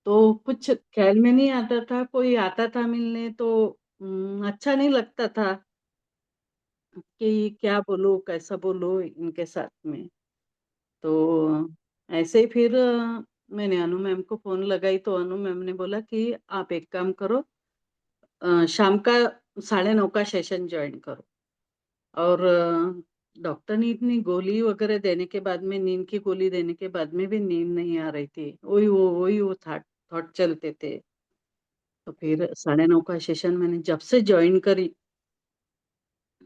तो कुछ ख्याल में नहीं आता था, कोई आता था मिलने तो अच्छा नहीं लगता था कि क्या बोलूं, कैसा बोलूं इनके साथ में। तो ऐसे ही फिर मैंने अनु मैम को फोन लगाई, तो अनु मैम ने बोला कि आप एक काम करो, शाम का 9:30 का सेशन ज्वाइन करो। और डॉक्टर ने इतनी गोली वगैरह देने के बाद में, नींद की गोली देने के बाद में भी नींद नहीं आ रही थी, वही वो थॉट चलते थे। तो फिर 9:30 का सेशन मैंने जब से ज्वाइन करी,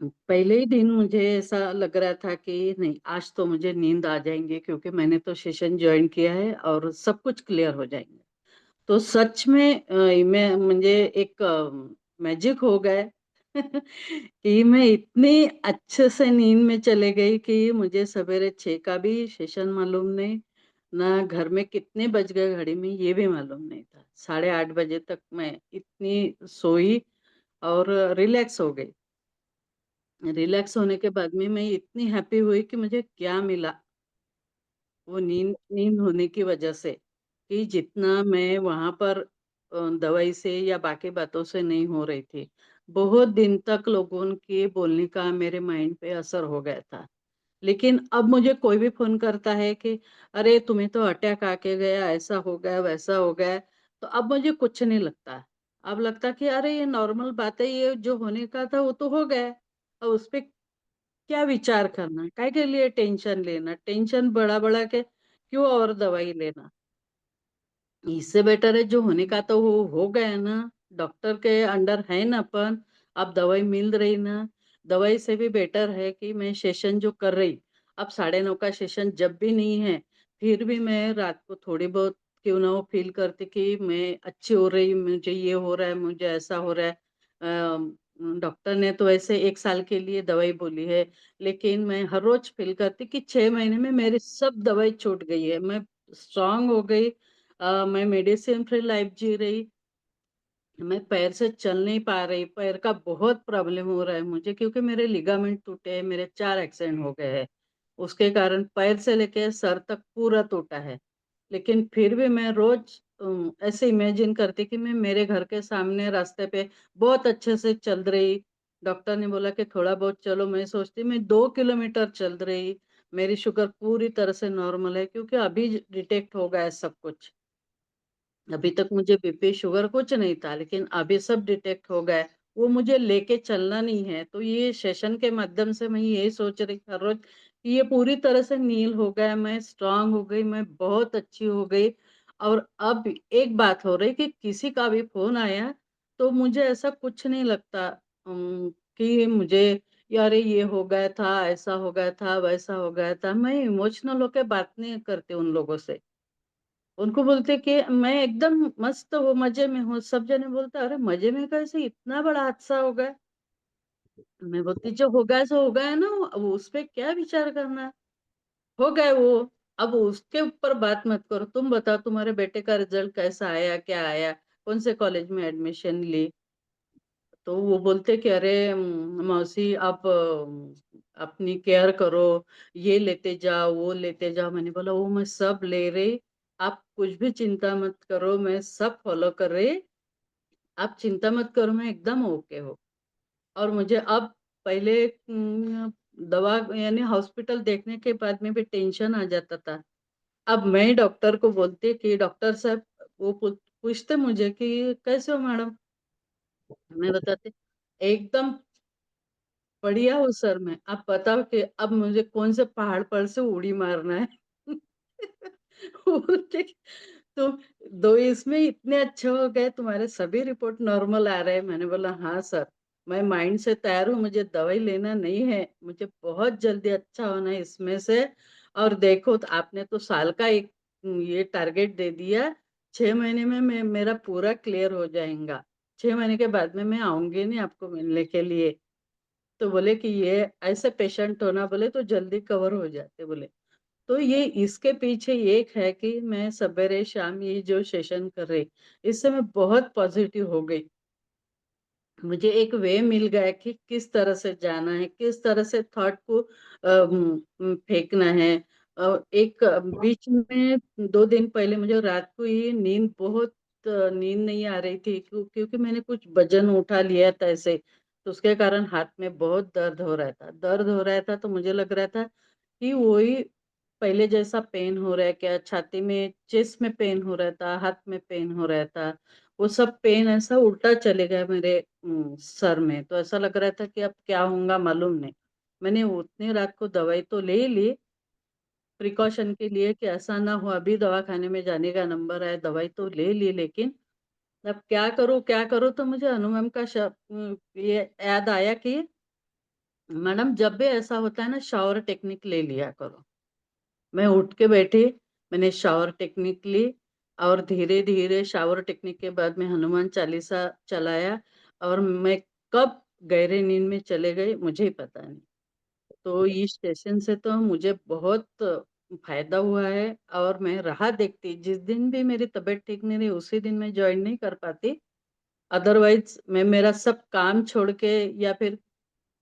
पहले ही दिन मुझे ऐसा लग रहा था कि नहीं, आज तो मुझे नींद आ जाएंगे, क्योंकि मैंने तो सेशन ज्वाइन किया है और सब कुछ क्लियर हो जाएंगे। तो सच में मैं मुझे एक मैजिक हो गए कि मैं इतनी अच्छे से नींद में चले गई कि मुझे सवेरे 6 का भी सेशन मालूम नहीं ना घर में कितने बज गए घड़ी में ये भी मालूम नहीं था। 8:30 बजे तक मैं इतनी सोई और रिलैक्स हो गई। रिलैक्स होने के बाद में मैं इतनी हैप्पी हुई कि मुझे क्या मिला वो नींद नींद होने की वजह से, कि जितना मैं वहां पर दवाई से या बाकी बातों से नहीं हो रही थी। बहुत दिन तक लोगों के बोलने का मेरे माइंड पे असर हो गया था। लेकिन अब मुझे कोई भी फोन करता है कि अरे तुम्हें तो अटैक आके गया, ऐसा हो गया वैसा हो गया, तो अब मुझे कुछ नहीं लगता। अब लगता कि अरे ये नॉर्मल बात है, ये जो होने का था वो तो हो गया। अब उस पे क्या विचार करना, काय के लिए टेंशन लेना, टेंशन बढ़ा बढ़ा के क्यों और दवाई लेना। इससे बेटर है जो होने का तो वो हो गया ना, डॉक्टर के अंडर है ना अपन, अब दवाई मिल रही ना। दवाई से भी बेटर है कि मैं सेशन जो कर रही, अब 9:30 का सेशन जब भी नहीं है, फिर भी मैं रात को थोड़ी बहुत क्यों ना वो फील करती कि मैं अच्छी हो रही, मुझे ये हो रहा है, मुझे ऐसा हो रहा है। डॉक्टर ने तो ऐसे 1 साल के लिए दवाई बोली है, लेकिन मैं हर रोज फील करती कि 6 महीने में मेरी सब दवाई छूट गई है, मैं स्ट्रांग हो गई। मैं मेडिसिन फ्री लाइफ जी रही। मैं पैर से चल नहीं पा रही, पैर का बहुत प्रॉब्लम हो रहा है मुझे, क्योंकि मेरे लिगामेंट टूटे हैं, मेरे 4 एक्सीडेंट हो गए हैं। उसके कारण पैर से लेके सर तक पूरा टूटा है। लेकिन फिर भी मैं रोज ऐसे इमेजिन करती कि मैं मेरे घर के सामने रास्ते पे बहुत अच्छे से चल रही। डॉक्टर ने बोला कि थोड़ा बहुत चलो, मैं सोचती मैं 2 किलोमीटर चल रही। मेरी शुगर पूरी तरह से नॉर्मल है, क्योंकि अभी डिटेक्ट हो गया है सब कुछ। अभी तक मुझे बीपी शुगर कुछ नहीं था, लेकिन अभी सब डिटेक्ट हो गया है। वो मुझे लेके चलना नहीं है, तो ये सेशन के माध्यम से मैं यही सोच रही हर रोज कि ये पूरी तरह से नील हो गया, मैं स्ट्रांग हो गई, मैं बहुत अच्छी हो गई। और अब एक बात हो रही कि किसी का भी फोन आया तो मुझे ऐसा कुछ नहीं लगता कि मुझे यार ये हो गया था, ऐसा हो गया था, वैसा हो गया था। मैं इमोशनल होके बात नहीं करती उन लोगों से। उनको बोलते कि मैं एकदम मस्त हूँ, मजे में हूँ। सब जने बोलते अरे मजे में कैसे, इतना बड़ा हादसा हो गया। मैं बोलती जो हो गया सो हो गया ना, अब उस पे क्या विचार करना है? हो गया वो। अब उसके ऊपर बात मत करो। तुम बताओ तुम्हारे बेटे का रिजल्ट कैसा आया, क्या आया, कौन से कॉलेज में एडमिशन ली। तो वो बोलते कि अरे मौसी आप अपनी केयर करो, ये लेते जाओ वो लेते जाओ। मैंने बोला वो मैं सब ले रही, आप कुछ भी चिंता मत करो, मैं सब फॉलो कर रही। आप चिंता मत करो, मैं एकदम ओके हो। और मुझे अब पहले दवा यानी हॉस्पिटल देखने के बाद में भी टेंशन आ जाता था। अब मैं डॉक्टर को बोलती कि डॉक्टर साहब, वो पूछते मुझे कि कैसे हो मैडम। मैं बताती एकदम बढ़िया हूँ सर मैं। आप बताओ कि अब मुझे कौन से पहाड़ पर से उड़ी मारना है। बोलते कि तो दो इसमें इतने अच्छे हो गए, तुम्हारे सभी रिपोर्ट नॉर्मल आ रहे हैं। मैंने बोला हाँ सर, मैं माइंड से तैयार हूँ, मुझे दवाई लेना नहीं है, मुझे बहुत जल्दी अच्छा होना है इसमें से। और देखो तो आपने तो साल का एक ये टारगेट दे दिया, 6 महीने में मैं मेरा पूरा क्लियर हो जाएगा। 6 महीने के बाद में मैं आऊंगी नहीं आपको मिलने के लिए। तो बोले कि ये ऐसे पेशेंट होना बोले तो जल्दी कवर हो जाते बोले। तो ये इसके पीछे एक है कि मैं सवेरे शाम ये जो सेशन कर रही, इससे मैं बहुत पॉजिटिव हो गई। मुझे एक वे मिल गया कि किस तरह से जाना है, किस तरह से थॉट को फेंकना है। एक बीच में 2 दिन पहले मुझे रात को ही नींद बहुत नींद नहीं आ रही थी, क्योंकि मैंने कुछ वजन उठा लिया था ऐसे। तो उसके कारण हाथ में बहुत दर्द हो रहा था, दर्द हो रहा था। तो मुझे लग रहा था कि वही पहले जैसा पेन हो रहा है क्या, छाती में चेस्ट में पेन हो रहा था, हाथ में पेन हो रहा था। वो सब पेन ऐसा उल्टा चले गया मेरे सर में। तो ऐसा लग रहा था कि अब क्या होगा मालूम नहीं। मैंने उतनी रात को दवाई तो ले ली प्रिकॉशन के लिए कि ऐसा ना हो, अभी दवाखाने में जाने का नंबर है, दवाई तो ले ली। लेकिन अब क्या करूँ क्या करूँ, तो मुझे अनु मैम का ये याद आया कि मैडम जब भी ऐसा होता है ना, शावर टेक्निक ले लिया करो। मैं उठ के बैठी, मैंने शावर टेक्निक ली, और धीरे धीरे शावर टेक्निक के बाद में हनुमान चालीसा चलाया। और मैं कब गहरे नींद में चले गई मुझे ही पता नहीं। तो इस स्टेशन से तो मुझे बहुत फायदा हुआ है और मैं राह देखती, जिस दिन भी मेरी तबीयत ठीक नहीं रही उसी दिन मैं ज्वाइन नहीं कर पाती। अदरवाइज मैं मेरा सब काम छोड़ के, या फिर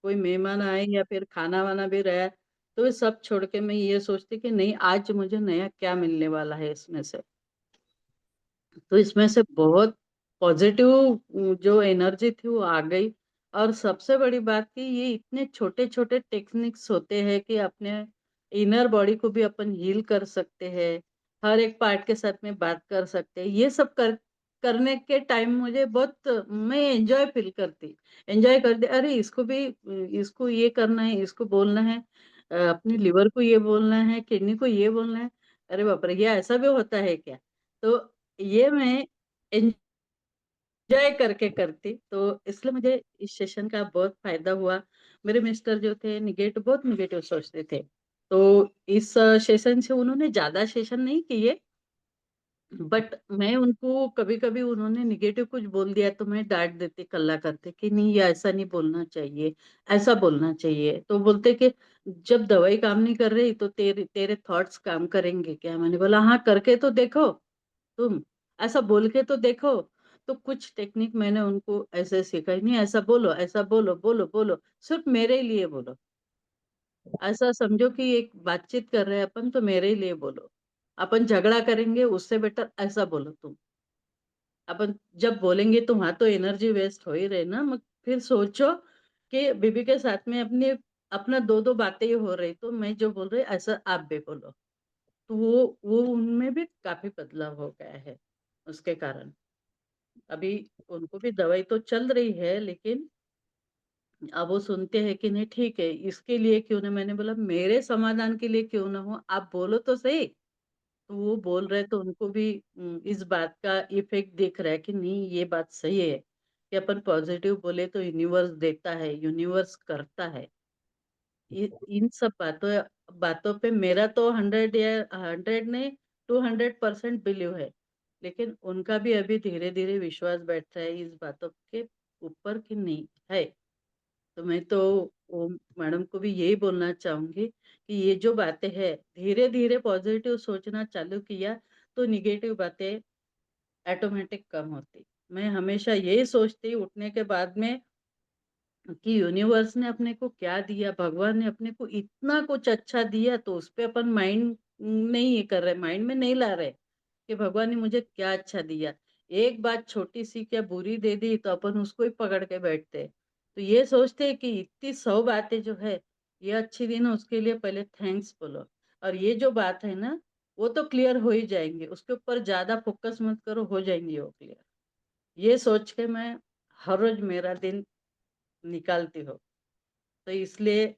कोई मेहमान आए या फिर खाना वाना भी रहा, तो ये सब छोड़ के मैं ये सोचती कि नहीं आज मुझे नया क्या मिलने वाला है इसमें से। तो इसमें से बहुत पॉजिटिव जो एनर्जी थी वो आ गई। और सबसे बड़ी बात कि ये इतने छोटे छोटे टेक्निक्स होते हैं कि अपने इनर बॉडी को भी अपन हील कर सकते हैं, हर एक पार्ट के साथ में बात कर सकते हैं। ये सब करने के टाइम मुझे बहुत, मैं एंजॉय करती, अरे इसको भी, इसको ये करना है, इसको बोलना है, अपने लिवर को ये बोलना है, किडनी को ये बोलना है। अरे बाप रे, ये ऐसा भी होता है क्या? तो ये मैं एंजॉय करके करती, तो इसलिए मुझे इस सेशन का बहुत फायदा हुआ। मेरे मिस्टर जो थे बहुत निगेटिव सोचते थे, तो इस सेशन से उन्होंने ज्यादा सेशन नहीं किए, बट मैं उनको कभी कभी उन्होंने निगेटिव कुछ बोल दिया तो मैं डांट देती, कल्ला करते कि नहीं ये ऐसा नहीं बोलना चाहिए, ऐसा बोलना चाहिए। तो बोलते कि जब दवाई काम नहीं कर रही तो तेरे तेरे थॉट्स काम करेंगे क्या? मैंने बोला हाँ, करके तो देखो, तुम ऐसा बोल के तो देखो। तो कुछ टेक्निक मैंने उनको ऐसे सिखाई, नहीं ऐसा बोलो, ऐसा बोलो, बोलो बोलो, सिर्फ मेरे लिए बोलो। ऐसा समझो कि एक बातचीत कर रहे हैं अपन, तो मेरे लिए बोलो। अपन झगड़ा करेंगे उससे बेटर ऐसा बोलो तुम। अपन जब बोलेंगे तो वहां तो एनर्जी वेस्ट हो ही रहे ना, मग फिर सोचो कि बीबी के साथ में अपने अपना दो दो बातें ही हो रही, तो मैं जो बोल रही ऐसा आप भी बोलो। तो वो उनमें भी काफी बदलाव हो गया है उसके कारण। अभी उनको भी दवाई तो चल रही है, लेकिन अब वो सुनते हैं कि नहीं ठीक है, इसके लिए क्यों ना, मैंने बोला मेरे समाधान के लिए क्यों ना हो, आप बोलो तो सही। तो वो बोल रहे, तो उनको भी इस बात का इफेक्ट दिख रहा है कि नहीं ये बात सही है कि अपन पॉजिटिव बोले तो यूनिवर्स देता है, यूनिवर्स करता है। इन सब बातों पे मेरा तो 100 या 100 नहीं, 200% बिलीव है। लेकिन उनका भी अभी धीरे धीरे विश्वास बैठ रहा है इस बातों के ऊपर कि नहीं है। तो मैं तो वो मैडम को भी यही बोलना चाहूंगी कि ये जो बातें हैं, धीरे धीरे पॉजिटिव सोचना चालू किया तो निगेटिव बातें ऑटोमेटिक कम होती। मैं हमेशा यही सोचती उठने के बाद में कि यूनिवर्स ने अपने को क्या दिया, भगवान ने अपने को इतना कुछ अच्छा दिया, तो उस पे अपन माइंड नहीं ये कर रहे, माइंड में नहीं ला रहे कि भगवान ने मुझे क्या अच्छा दिया। एक बात छोटी सी क्या बुरी दे दी तो अपन उसको ही पकड़ के बैठते। तो ये सोचते हैं कि इतनी 100 बातें जो है ये अच्छी दी ना, उसके लिए पहले थैंक्स बोलो। और ये जो बात है ना, वो तो क्लियर हो ही जाएंगे, उसके ऊपर ज्यादा फोकस मत करो, हो जाएंगे वो क्लियर। ये सोच के मैं हर रोज मेरा दिन निकालती हूँ। तो इसलिए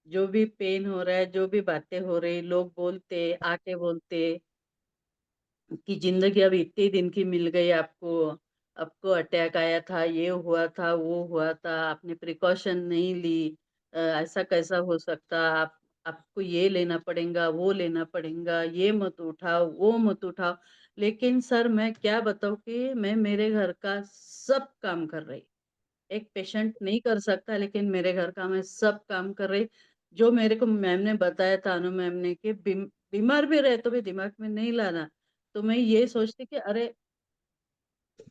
जो भी पेन हो रहा है, जो भी बातें हो रही, लोग बोलते आके बोलते कि जिंदगी अब इतने दिन की मिल गई आपको, आपको अटैक आया था, ये हुआ था, वो हुआ था, आपने प्रिकॉशन नहीं ली, ऐसा कैसा हो सकता, आप आपको ये लेना पड़ेगा, वो लेना पड़ेगा, ये मत उठाओ, वो मत उठाओ। लेकिन सर मैं क्या बताऊं कि मैं मेरे घर का सब काम कर रही, एक पेशेंट नहीं कर सकता, लेकिन मेरे घर का मैं सब काम कर रही। जो मेरे को मैम ने बताया था, अनु मैम ने, कि बीमार भी रहे तो भी दिमाग में नहीं लाना। तो मैं ये सोचती कि अरे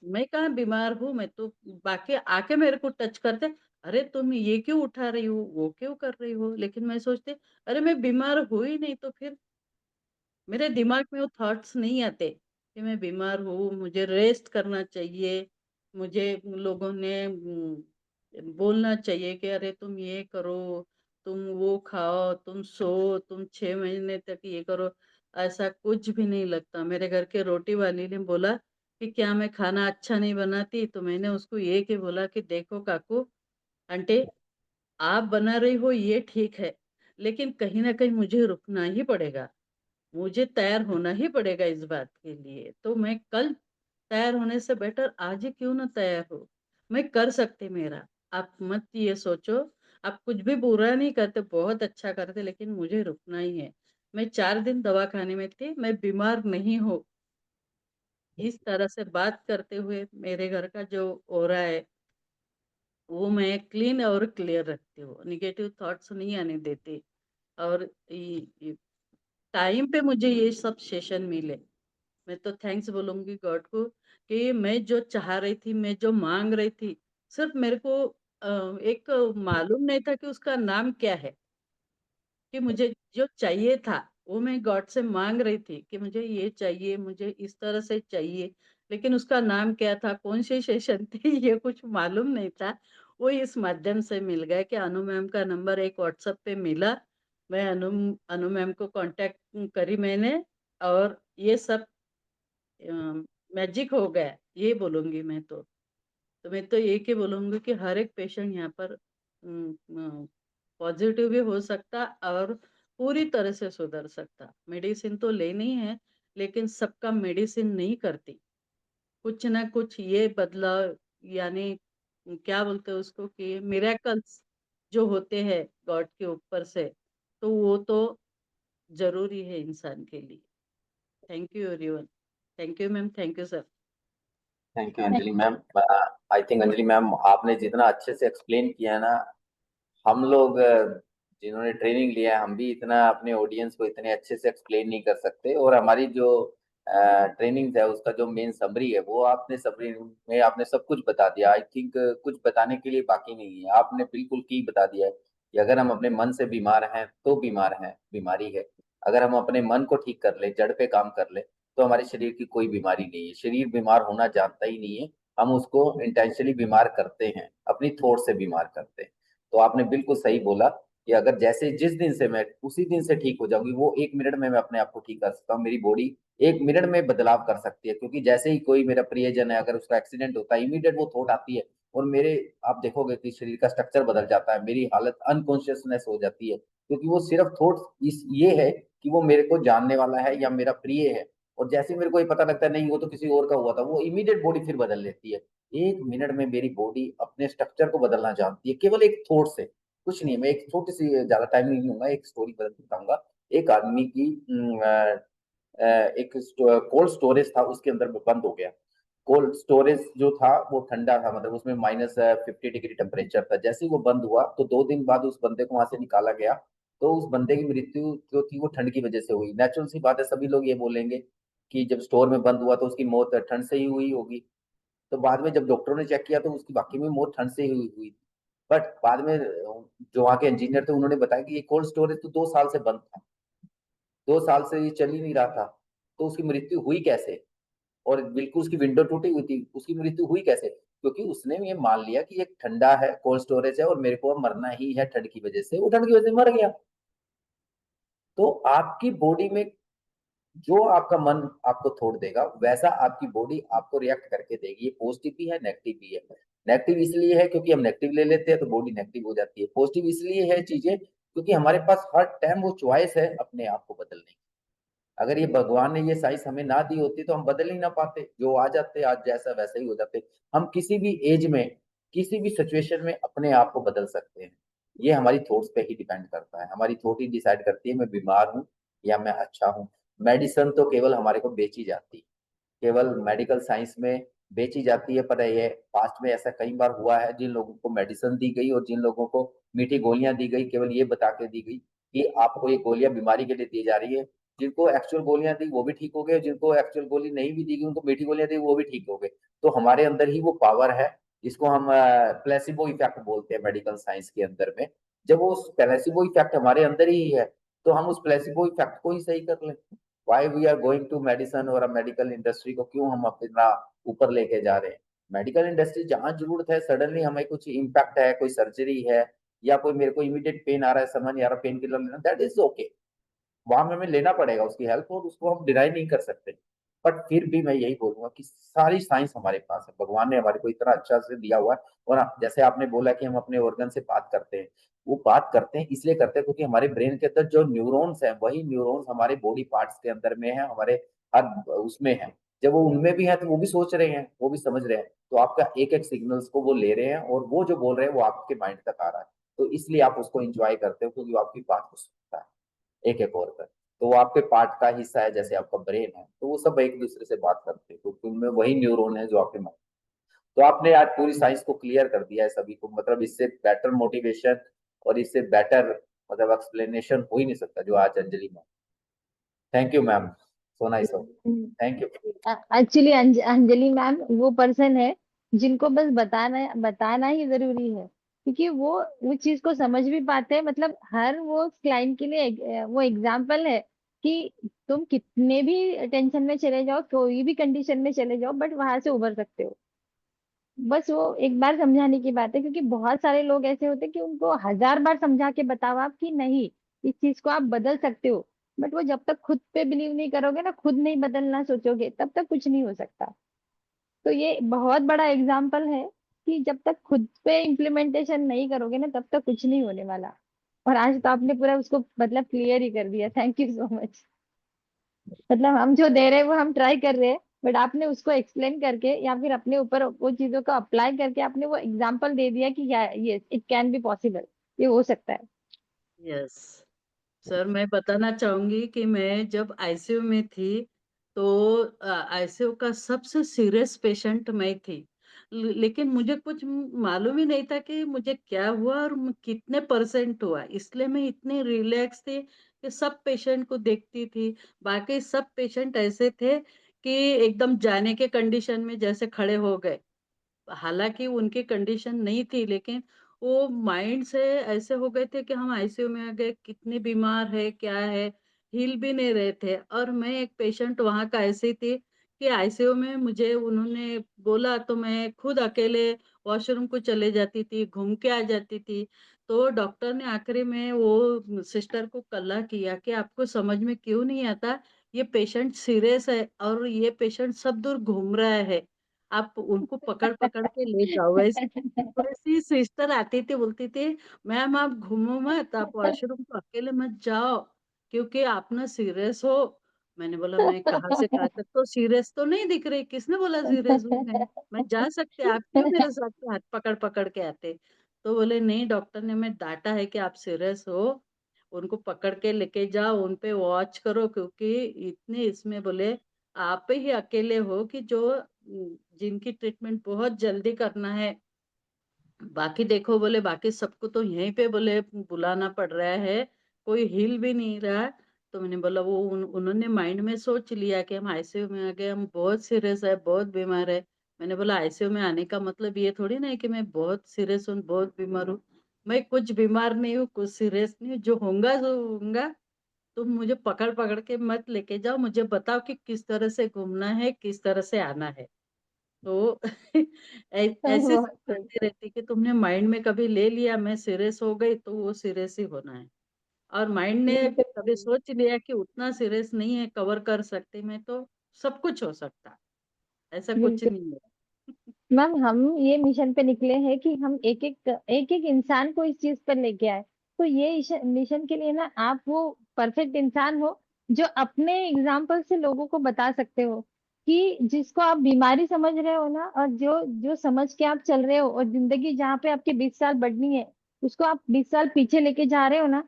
मैं कहाँ बीमार हूँ, मैं तो, बाकी आके मेरे को टच करते, अरे तुम ये क्यों उठा रही हो, वो क्यों कर रही हो, लेकिन मैं सोचती अरे मैं बीमार हुई ही नहीं, तो फिर मेरे दिमाग में वो थॉट्स नहीं आते कि मैं बीमार हूँ, मुझे रेस्ट करना चाहिए। मुझे लोगों ने बोलना चाहिए कि अरे तुम ये करो, तुम वो खाओ, तुम सो, तुम 6 महीने तक ये करो। ऐसा कुछ भी नहीं लगता। मेरे घर के रोटी वाली ने बोला कि क्या मैं खाना अच्छा नहीं बनाती, तो मैंने उसको ये के बोला कि देखो काकू, आंटी, आप बना रही हो ये ठीक है, लेकिन कहीं ना कहीं मुझे रुकना ही पड़ेगा, मुझे तैयार होना ही पड़ेगा इस बात के लिए। तो मैं कल तैयार होने से बेटर आज ही क्यों ना तैयार हो, मैं कर सकती मेरा। आप मत ये सोचो, आप कुछ भी बुरा नहीं करते, बहुत अच्छा करते, लेकिन मुझे रुकना ही है। मैं 4 दिन दवा खाने में थी, मैं बीमार नहीं हूँ। इस तरह से बात करते हुए मेरे घर का जो ओरा है वो मैं क्लीन और क्लियर रखती हूँ, निगेटिव थॉट्स नहीं आने देती। और टाइम पे मुझे ये सब सेशन मिले। मैं तो थैंक्स बोलूंगी गॉड को कि मैं जो चाह रही थी, मैं जो मांग रही थी, सिर्फ मेरे को एक मालूम नहीं था कि उसका नाम क्या है, कि मुझे जो चाहिए था वो मैं गॉड से मांग रही थी कि मुझे ये चाहिए, मुझे इस तरह से चाहिए, लेकिन उसका नाम क्या था, कौन सी सेशन थी, ये कुछ मालूम नहीं था। वो इस माध्यम से मिल गया कि अनु मैम का नंबर एक व्हाट्सएप पे मिला। मैं अनु मैम को कांटेक्ट करी मैंने, और ये सब मैजिक हो गया, ये बोलूंगी मैं तो मैं तो ये के बोलूंगी कि हर एक पेशेंट यहाँ पर पॉजिटिव भी हो सकता और पूरी तरह से सुधर सकता। मेडिसिन तो लेनी है, लेकिन सबका मेडिसिन नहीं करती, कुछ ना कुछ ये बदलाव, यानी क्या बोलते हैं उसको, कि मिरेकल्स जो होते हैं गॉड के ऊपर से, तो वो तो जरूरी है इंसान के लिए। Thank you everyone. Thank you ma'am, thank you sir. Thank you Anjali ma'am. I think Anjali ma'am आपने जितना अच्छे से एक्सप्लेन किया है ना, हम लोग जिन्होंने ट्रेनिंग लिया है हम भी इतना अपने ऑडियंस को इतने अच्छे से एक्सप्लेन नहीं कर सकते। और हमारी जो ट्रेनिंग है उसका जो मेन समरी है वो आपने समरी में आपने सब कुछ बता दिया। आई थिंक कुछ बताने के लिए बाकी नहीं है, आपने बिल्कुल की बता दिया है कि अगर हम अपने मन से बीमार हैं तो बीमार हैं, बीमारी है। अगर हम अपने मन को ठीक कर ले, जड़ पे काम कर ले, तो हमारे शरीर की कोई बीमारी नहीं है। शरीर बीमार होना जानता ही नहीं है, हम उसको इंटेंशनली बीमार करते हैं, अपनी थॉट से बीमार करते हैं। तो आपने बिल्कुल सही बोला कि अगर जैसे जिस दिन से मैं उसी दिन से ठीक हो जाऊंगी, वो 1 मिनट में मैं अपने आप को ठीक कर सकता हूँ। मेरी बॉडी 1 मिनट में बदलाव कर सकती है, क्योंकि जैसे ही कोई मेरा प्रियजन है अगर उसका एक्सीडेंट होता है, इमीडिएट वो थॉट आती है और मेरे आप देखोगे कि शरीर का स्ट्रक्चर बदल जाता है, मेरी हालत अनकॉन्शियसनेस हो जाती है, क्योंकि वो सिर्फ थॉट इस ये है कि वो मेरे को जानने वाला है या मेरा प्रिय है। और जैसे ही मेरे को ये पता लगता है नहीं वो तो किसी और का हुआ था, वो इमीडिएट बॉडी फिर बदल लेती है। 1 मिनट में मेरी बॉडी अपने स्ट्रक्चर को बदलना जानती है, केवल एक थॉट से। कुछ नहीं है, मैं एक छोटी सी, ज्यादा टाइम नहीं लूंगा, एक स्टोरी बताऊंगा। एक आदमी की एक कोल्ड स्टोरेज था, उसके अंदर वो बंद हो गया। कोल्ड स्टोरेज जो था वो ठंडा था, मतलब उसमें -50 डिग्री टेम्परेचर था। जैसे ही वो बंद हुआ तो 2 दिन बाद उस बंदे को वहां से निकाला गया। तो उस बंदे की मृत्यु जो थी वो ठंड की वजह से हुई। नेचुरल सी बात है, सभी लोग ये बोलेंगे कि जब स्टोर में बंद हुआ तो उसकी मौत ठंड से ही हुई होगी। तो बाद में जब डॉक्टरों ने चेक किया तो उसकी वाकई में मौत ठंड से ही हुई। बट बाद में जो वहाँ के इंजीनियर थे उन्होंने बताया कि ये कोल्ड स्टोरेज तो 2 साल से बंद था, 2 साल से ये चल ही नहीं रहा था, तो उसकी मृत्यु हुई कैसे? और बिल्कुल उसकी विंडो टूटी हुई थी, उसकी मृत्यु हुई कैसे? क्योंकि उसने ये मान लिया कि ये ठंडा है, कोल्ड स्टोरेज है और मेरे को अब मरना ही है ठंड की वजह से, वो ठंड की वजह से मर गया। तो आपकी बॉडी में जो आपका मन आपको छोड़ देगा वैसा आपकी बॉडी आपको रिएक्ट करके देगी। ये पॉजिटिव भी है, नेगेटिव भी है। नेगेटिव इसलिए है क्योंकि हम नेगेटिव ले लेते हैं तो बॉडी नेगेटिव हो जाती है। पॉजिटिव इसलिए है चीजें क्योंकि हमारे पास हर टाइम वो चॉइस है अपने आप को बदलने की। अगर ये भगवान ने ये साइंस हमें ना दी होती तो हम बदल ही ना पाते, जो आ जाते आज जैसा वैसा ही हो जाते। हम किसी भी एज में किसी भी सिचुएशन में अपने आप को बदल सकते हैं। ये हमारी थॉट्स पे ही डिपेंड करता है, हमारी थॉट ही डिसाइड करती है मैं बीमार हूँ या मैं अच्छा हूँ। मेडिसिन तो केवल हमारे को बेची जाती है, केवल मेडिकल साइंस में बेची जाती है। पर ये पास्ट में ऐसा कई बार हुआ है, जिन लोगों को मेडिसिन दी गई और जिन लोगों को मीठी गोलियां दी गई, केवल ये बता के दी गई कि आपको ये गोलियां बीमारी के लिए दी जा रही है। जिनको एक्चुअल गोलियां दी वो भी ठीक हो गए, जिनको एक्चुअल गोली नहीं भी दी गई उनको मीठी गोलियां दी वो भी ठीक हो गए। तो हमारे अंदर ही वो पावर है, इसको हम प्लेसिबो इफेक्ट बोलते हैं मेडिकल साइंस के अंदर में। जब वो प्लेसिबो इफेक्ट हमारे अंदर ही है तो हम उस प्लेसिबो इफेक्ट को ही सही कर लें। Why we are going to medicine और मेडिकल इंडस्ट्री को क्यों हम अपना ऊपर लेके जा रहे हैं? मेडिकल इंडस्ट्री जहां जरूरत है, सडनली हमें कुछ इम्पैक्ट है, कोई सर्जरी है या कोई मेरे को इमीडिएट पेन आ रहा है, समझ नहीं आ रहा, पेन किलर लेना, दैट इज ओके। वहां में हमें लेना पड़ेगा उसकी हेल्प और उसको हम डिनाई नहीं कर सकते। बट फिर भी मैं यही बोलूंगा कि सारी साइंस हमारे पास है, भगवान ने हमारे को इतना अच्छा से दिया हुआ है। और जैसे आपने बोला कि हम अपने ऑर्गन से बात करते हैं, वो बात करते हैं इसलिए करते हैं क्योंकि हमारे ब्रेन के अंदर जो न्यूरॉन्स हैं वही न्यूरॉन्स हमारे बॉडी पार्ट्स के अंदर में है, हमारे हर उसमें है। जब वो उनमें भी है तो वो भी सोच रहे हैं, वो भी समझ रहे हैं, तो आपका एक एक सिग्नल्स को वो ले रहे हैं और वो जो बोल रहे हैं वो आपके माइंड तक आ रहा है। तो इसलिए आप उसको एंजॉय करते हो क्योंकि वो आपकी बात को सुनता है एक एक और कर। तो वो आपके पार्ट का हिस्सा है, जैसे आपका ब्रेन है, तो वो सब एक दूसरे से बात करते हैं क्योंकि उनमें वही न्यूरॉन है जो आपके माइंड। तो आपने आज पूरी साइंस को क्लियर कर दिया है सभी को, मतलब इससे बेटर मोटिवेशन और इससे बेटर मतलब एक्सप्लेनेशन हो ही नहीं सकता जो आज अंजलि में। Thank you ma'am, so nice of, thank you. Actually Anjali ma'am वो पर्सन है जिनको बस बताना ही जरूरी है, क्योंकि वो चीज को समझ भी पाते हैं। मतलब हर वो क्लाइंट के लिए वो एग्जाम्पल है कि तुम कितने भी टेंशन में चले जाओ, कोई भी कंडीशन में चले जाओ, बट वहां से उबर सकते हो। बस वो एक बार समझाने की बात है, क्योंकि बहुत सारे लोग ऐसे होते हैं कि उनको 1000 बार समझा के बताओ आप कि नहीं, इस चीज को आप बदल सकते हो, बट वो जब तक खुद पे बिलीव नहीं करोगे ना, खुद नहीं बदलना सोचोगे, तब तक कुछ नहीं हो सकता। तो ये बहुत बड़ा एग्जाम्पल है कि जब तक खुद पे इम्प्लीमेंटेशन नहीं करोगे ना, तब तक कुछ नहीं होने वाला। और आज तो आपने पूरा उसको मतलब क्लियर ही कर दिया, थैंक यू सो मच। मतलब हम जो दे रहे हैं वो हम ट्राई कर रहे हैं, बट आपने उसको एक्सप्लेन करके या फिर अपने ऊपर वो चीजों को अप्लाई करके आपने वो एग्जाम्पल दे दिया कि yes it can be possible, ये हो सकता है। यस सर, मैं बताना चाहूंगी कि मैं जब आईसीयू में थी तो आईसीयू का सबसे सीरियस पेशेंट मैं थी। लेकिन मुझे कुछ मालूम ही नहीं था कि मुझे क्या हुआ और कितने परसेंट हुआ, इसलिए मैं इतनी रिलैक्स थी कि सब पेशेंट को देखती थी। बाकी सब पेशेंट ऐसे थे कि एकदम जाने के कंडीशन में जैसे खड़े हो गए। हालांकि उनकी कंडीशन नहीं थी, लेकिन वो माइंड से ऐसे हो गए थे कि हम आईसीयू में आ गए, कितने बीमार है क्या है, हिल भी नहीं रहे थे। और मैं एक पेशेंट वहां का ऐसी थी कि आईसीयू में मुझे उन्होंने बोला तो मैं खुद अकेले वॉशरूम को चले जाती थी, घूम के आ जाती थी। तो डॉक्टर ने आखिरी में वो सिस्टर को कल्ला किया कि आपको समझ में क्यों नहीं आता, ये पेशेंट सीरियस है और ये पेशेंट सब दूर घूम रहा है, आप उनको पकड़ पकड़ के ले जाओ। वैसे वैसी सिस्टर आती थी, बोलती थी मैम आप घूमो मत, आप वॉशरूम को अकेले मत जाओ क्योंकि आप ना सीरियस हो। मैंने बोला मैं कहाँ से कहा तक, तो सीरियस तो नहीं दिख रही, किसने बोला सीरियस हूँ मैं जा सकते, आप क्यों मेरे साथ हाथ पकड़ पकड़ के आते। तो बोले नहीं, डॉक्टर ने मैं डांटा है कि आप सीरियस हो, उनको पकड़ के लेके जाओ, उन पे वॉच करो, क्योंकि इतने इसमें बोले आप ही अकेले हो कि जो जिनकी ट्रीटमेंट बहुत जल्दी करना है। बाकी देखो बोले बाकी सबको तो यहीं पे बोले बुलाना पड़ रहा है, कोई हिल भी नहीं रहा। तो मैंने बोला वो उन्होंने माइंड में सोच लिया कि हम आईसीयू में आ गए, हम बहुत सीरियस है, बहुत बीमार है। मैंने बोला आईसीयू में आने का मतलब ये थोड़ी ना है कि मैं बहुत सीरियस हूँ, बहुत बीमार हूँ। मैं कुछ बीमार नहीं हूँ, कुछ सीरियस नहीं हूँ, जो होगा जो होगा। तुम मुझे पकड़ पकड़ के मत लेके जाओ, मुझे बताओ कि किस तरह से घूमना है, किस तरह से आना है। तो ऐसे सब बहुत सही। करती रहती कि तुमने माइंड में कभी ले लिया मैं सीरियस हो गई तो वो सीरियस ही होना है, और माइंड ने बिल्कुल कभी सही। सोच लिया कि उतना सीरियस नहीं है, कवर कर सकती मैं, तो सब कुछ हो सकता, ऐसा कुछ बिल्कुल नहीं है। मैम, हम ये मिशन पे निकले हैं कि हम एक एक इंसान को इस चीज पर लेके आए। तो ये मिशन के लिए ना आप वो परफेक्ट इंसान हो जो अपने एग्जाम्पल से लोगों को बता सकते हो कि जिसको आप बीमारी समझ रहे हो ना, और जो जो समझ के आप चल रहे हो, और जिंदगी जहाँ पे आपके 20 साल बढ़नी है उसको आप 20 साल पीछे लेके जा रहे हो ना,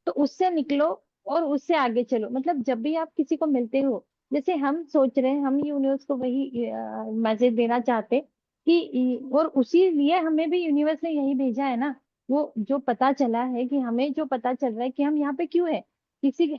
तो उससे निकलो और उससे आगे चलो। मतलब जब भी आप किसी को मिलते हो, जैसे हम सोच रहे हैं, हम यूनिवर्स को वही मैसेज देना चाहते और उसी लिए हमें भी यूनिवर्स ने यही भेजा है ना। वो जो पता चला है कि हमें जो पता चल रहा है कि हम यहाँ पे क्यों है,